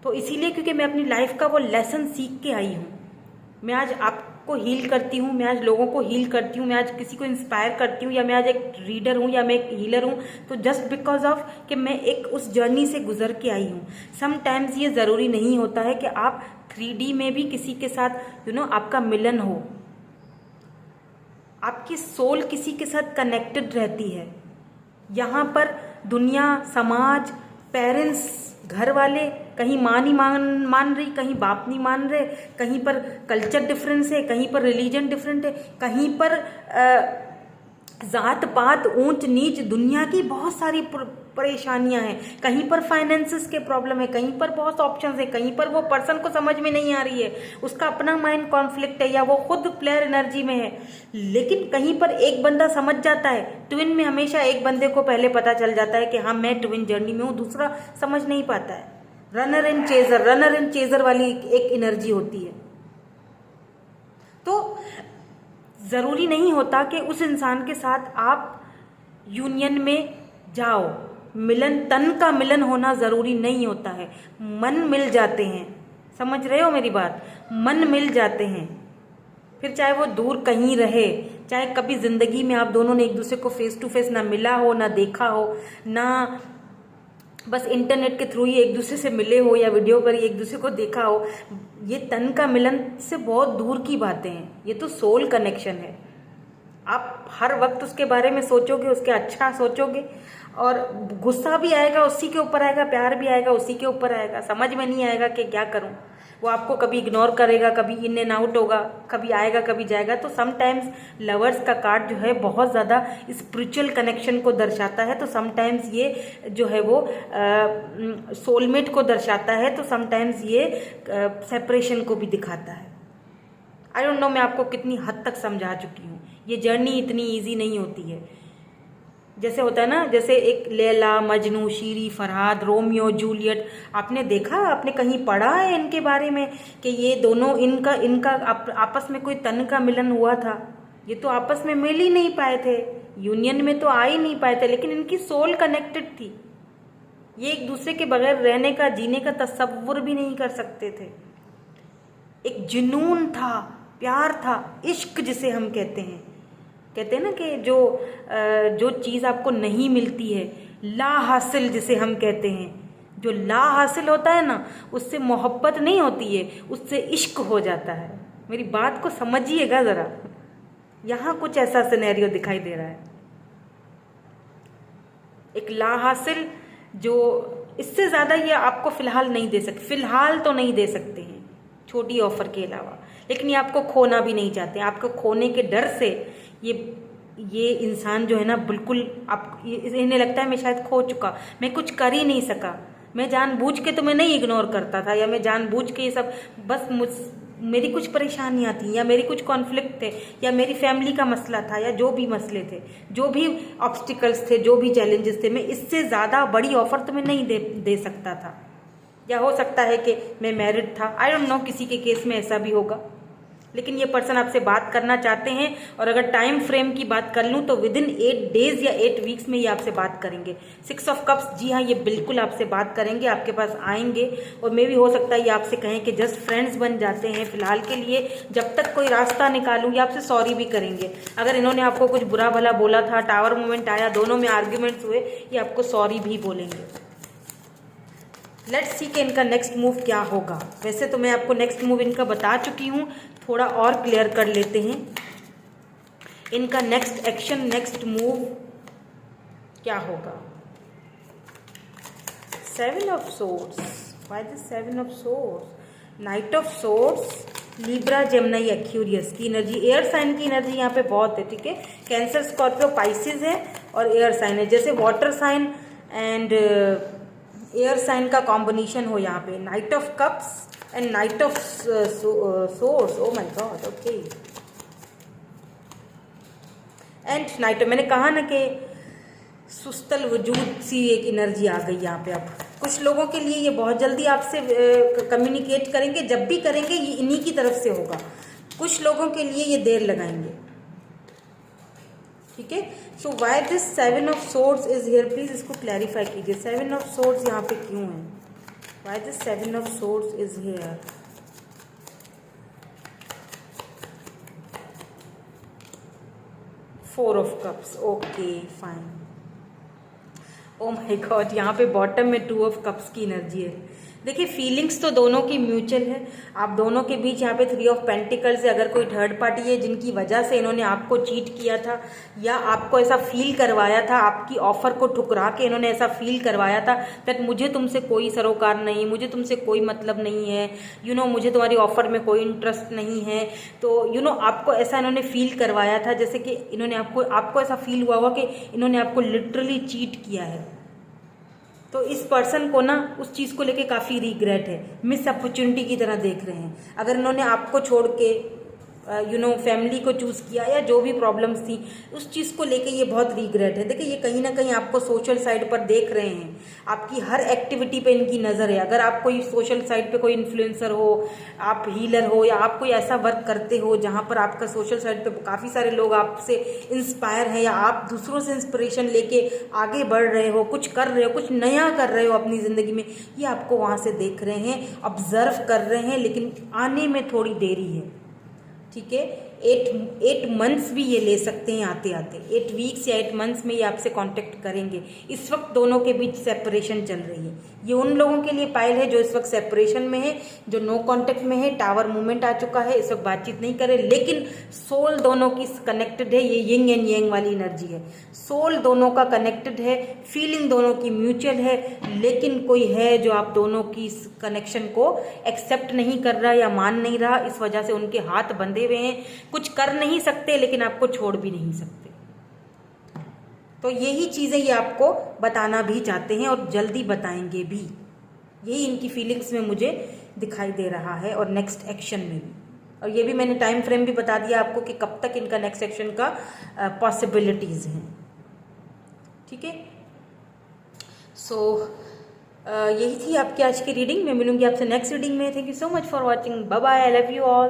तो इसीलिए क्योंकि मैं अपनी लाइफ का वो लेसन सीख के आई हूँ। मैं आज आपको हील करती हूँ, मैं आज लोगों को हील करती हूँ, मैं आज किसी को इंस्पायर करती हूँ, या मैं आज एक रीडर हूँ या मैं एक हीलर हूँ, तो जस्ट बिकॉज ऑफ कि मैं एक उस जर्नी से गुजर के आई हूँ। समटाइम्स ये ज़रूरी नहीं होता है कि आप 3D में भी किसी के साथ आपका मिलन हो, आपकी सोल किसी के साथ कनेक्टेड रहती है। यहाँ पर दुनिया, समाज, पेरेंट्स, घर वाले, कहीं माँ नहीं मान रही, कहीं बाप नहीं मान रहे, कहीं पर कल्चर डिफरेंस है, कहीं पर रिलीजन डिफरेंट है, कहीं पर जात पात, ऊंच नीच, दुनिया की बहुत सारी परेशानियां हैं, कहीं पर फाइनेंसेस के प्रॉब्लम है, कहीं पर बहुत ऑप्शंस है, कहीं पर वो पर्सन को समझ में नहीं आ रही है, उसका अपना माइंड कॉन्फ्लिक्ट है या वो खुद प्लेयर एनर्जी में है। लेकिन कहीं पर एक बंदा समझ जाता है। ट्विन में हमेशा एक बंदे को पहले पता चल जाता है कि हाँ, मैं ट्विन जर्नी में हूँ, दूसरा समझ नहीं पाता है। रनर एंड चेजर वाली एक एनर्जी होती है। तो जरूरी नहीं होता कि उस इंसान के साथ आप यूनियन में जाओ, मिलन, तन का मिलन होना जरूरी नहीं होता है। मन मिल जाते हैं, समझ रहे हो मेरी बात, मन मिल जाते हैं। फिर चाहे वो दूर कहीं रहे, चाहे कभी जिंदगी में आप दोनों ने एक दूसरे को फेस टू फेस ना मिला हो, ना देखा हो, ना बस इंटरनेट के थ्रू ही एक दूसरे से मिले हो या वीडियो पर ही एक दूसरे को देखा हो, ये तन का मिलन से बहुत दूर की बातें हैं। ये तो सोल कनेक्शन है। आप हर वक्त उसके बारे में सोचोगे, उसके अच्छा सोचोगे, और गुस्सा भी आएगा उसी के ऊपर आएगा, प्यार भी आएगा उसी के ऊपर आएगा। समझ में नहीं आएगा कि क्या करूं, वो आपको कभी इग्नोर करेगा, कभी इन एंड आउट होगा, कभी आएगा कभी जाएगा। तो समटाइम्स लवर्स का कार्ड जो है बहुत ज़्यादा स्पिरिचुअल कनेक्शन को दर्शाता है, तो समटाइम्स ये जो है वो सोलमेट को दर्शाता है, तो समटाइम्स ये सेपरेशन को भी दिखाता है। आई डोंट नो मैं आपको कितनी हद तक समझा चुकी हूँ। ये जर्नी इतनी ईजी नहीं होती है। जैसे होता है ना, जैसे एक लैला, मजनू, शीरी, फरहाद, रोमियो, जूलियट, आपने देखा, आपने कहीं पढ़ा है इनके बारे में कि ये दोनों, इनका आपस में कोई तन का मिलन हुआ था? ये तो आपस में मिल ही नहीं पाए थे, यूनियन में तो आ ही नहीं पाए थे, लेकिन इनकी सोल कनेक्टेड थी। ये एक दूसरे के बगैर रहने का, जीने का तसव्वुर भी नहीं कर सकते थे। एक जुनून था, प्यार था, इश्क जिसे हम कहते हैं ना कि जो चीज़ आपको नहीं मिलती है, ला हासिल जिसे हम कहते हैं, जो ला हासिल होता है ना, उससे मोहब्बत नहीं होती है, उससे इश्क हो जाता है। मेरी बात को समझिएगा ज़रा, यहाँ कुछ ऐसा सिनेरियो दिखाई दे रहा है। एक ला हासिल जो, इससे ज़्यादा ये आपको फ़िलहाल नहीं दे सकते, फ़िलहाल तो नहीं दे सकते हैं छोटी ऑफ़र के अलावा, लेकिन ये आपको खोना भी नहीं चाहते। आपको खोने के डर से ये इंसान जो है ना, बिल्कुल आप इन्हें लगता है मैं शायद खो चुका, मैं कुछ कर ही नहीं सका, मैं जानबूझ के तुम्हें नहीं इग्नोर करता था, या मैं जानबूझ के ये सब, बस मेरी कुछ परेशानियाँ थी, या मेरी कुछ कॉन्फ्लिक्ट थे, या मेरी फैमिली का मसला था, या जो भी मसले थे, जो भी ऑब्स्टिकल्स थे, जो भी चैलेंजेस थे, मैं इससे ज़्यादा बड़ी ऑफ़र तुम्हें नहीं दे सकता था। या हो सकता है कि मैं मैरिड था, आई डोंट नो, किसी के केस में ऐसा भी होगा, लेकिन ये पर्सन आपसे बात करना चाहते हैं। और अगर टाइम फ्रेम की बात कर लूँ तो विदिन 8 डेज या 8 वीक्स में ये आपसे बात करेंगे। 6 ऑफ कप्स, जी हाँ, ये बिल्कुल आपसे बात करेंगे, आपके पास आएंगे, और मे भी हो सकता है ये आपसे कहें कि जस्ट फ्रेंड्स बन जाते हैं फिलहाल के लिए, जब तक कोई रास्ता निकालूँ, या आपसे सॉरी भी करेंगे। अगर इन्होंने आपको कुछ बुरा भला बोला था, टावर मोमेंट आया, दोनों में आर्ग्यूमेंट्स हुए, ये आपको सॉरी भी बोलेंगे। लेट्स सी कि इनका नेक्स्ट मूव क्या होगा। वैसे तो मैं आपको नेक्स्ट मूव इनका बता चुकी हूँ, थोड़ा और क्लियर कर लेते हैं। इनका नेक्स्ट एक्शन, नेक्स्ट मूव क्या होगा। 7 of swords, why the 7 of swords, night of swords, Libra, Gemini, Aquarius की एनर्जी, एयर साइन की एनर्जी यहाँ पे बहुत है, ठीक है। कैंसर, स्कॉर्पियो, पाइसिस है और एयर साइन है, जैसे water sign and air sign का कॉम्बिनेशन हो यहाँ पे। Knight of cups and knight of swords, oh my god, okay. And knight, मैंने कहा ना कि सुस्तल वजूद सी एक एनर्जी आ गई यहाँ पे। अब कुछ लोगों के लिए ये बहुत जल्दी आपसे कम्युनिकेट करेंगे, जब भी करेंगे ये इन्हीं की तरफ से होगा। कुछ लोगों के लिए ये देर लगाएंगे, ठीक है। So why this 7 of swords is here, please इसको क्लैरिफाई कीजिए। 7 ऑफ सोर्ड्स यहाँ पे क्यों है, why this 7 of swords is here. Four of cups, okay fine. Oh my God, यहाँ पे बॉटम में 2 ऑफ कप्स की एनर्जी है। देखिए, फीलिंग्स तो दोनों की म्यूचुअल है, आप दोनों के बीच यहाँ पे 3 ऑफ पेंटिकल्स है। अगर कोई थर्ड पार्टी है जिनकी वजह से इन्होंने आपको चीट किया था, या आपको ऐसा फील करवाया था, आपकी ऑफर को ठुकरा के इन्होंने ऐसा फील करवाया था दैट मुझे तुमसे कोई सरोकार नहीं, मुझे तुमसे कोई मतलब नहीं है, मुझे तुम्हारी ऑफर में कोई इंटरेस्ट नहीं है, तो आपको ऐसा इन्होंने फील करवाया था, जैसे कि इन्होंने आपको ऐसा फील हुआ कि इन्होंने आपको लिटरली चीट किया है। तो इस पर्सन को ना उस चीज़ को लेके काफ़ी रिग्रेट है, मिस अपॉर्चुनिटी की तरह देख रहे हैं। अगर इन्होंने आपको छोड़ के फैमिली को चूज़ किया, या जो भी प्रॉब्लम्स थी, उस चीज़ को लेके ये बहुत रिग्रेट है। देखिए, ये कहीं ना कहीं आपको सोशल साइड पर देख रहे हैं, आपकी हर एक्टिविटी पे इनकी नज़र है। अगर आप कोई सोशल साइड पे कोई इन्फ्लुएंसर हो, आप हीलर हो, या आप कोई ऐसा वर्क करते हो जहाँ पर आपका सोशल साइड पे काफ़ी सारे लोग आपसे इंस्पायर हैं, या आप दूसरों से इंस्पिरेशन लेके आगे बढ़ रहे हो, कुछ कर रहे हो, कुछ नया कर रहे हो अपनी ज़िंदगी में, ये आपको वहाँ से देख रहे हैं, ऑब्जर्व कर रहे हैं, लेकिन आने में थोड़ी देरी है, ठीक है। 8 मंथ्स भी ये ले सकते हैं आते आते, 8 वीक्स या 8 मंथ्स में ये आपसे कांटेक्ट करेंगे। इस वक्त दोनों के बीच सेपरेशन चल रही है। ये उन लोगों के लिए पाइल है जो इस वक्त सेपरेशन में है, जो नो कांटेक्ट में है, टावर मूवमेंट आ चुका है, इस वक्त बातचीत नहीं करे, लेकिन सोल दोनों की कनेक्टेड है। ये यिंग एंड यांग वाली एनर्जी है, सोल दोनों का कनेक्टेड है, फीलिंग दोनों की म्यूचुअल है, लेकिन कोई है जो आप दोनों की कनेक्शन को एक्सेप्ट नहीं कर रहा या मान नहीं रहा। इस वजह से उनके हाथ बंधे हुए हैं, कुछ कर नहीं सकते, लेकिन आपको छोड़ भी नहीं सकते। तो यही चीज़ें ये आपको बताना भी चाहते हैं और जल्दी बताएंगे भी। यही इनकी फीलिंग्स में मुझे दिखाई दे रहा है, और नेक्स्ट एक्शन में भी। और ये भी मैंने टाइम फ्रेम भी बता दिया आपको कि कब तक इनका नेक्स्ट एक्शन का पॉसिबिलिटीज़ हैं, ठीक है। सो यही थी आपकी आज की रीडिंग। मैं मिलूंगी आपसे नेक्स्ट रीडिंग में। Thank you so much for watching, bye bye, I love you all.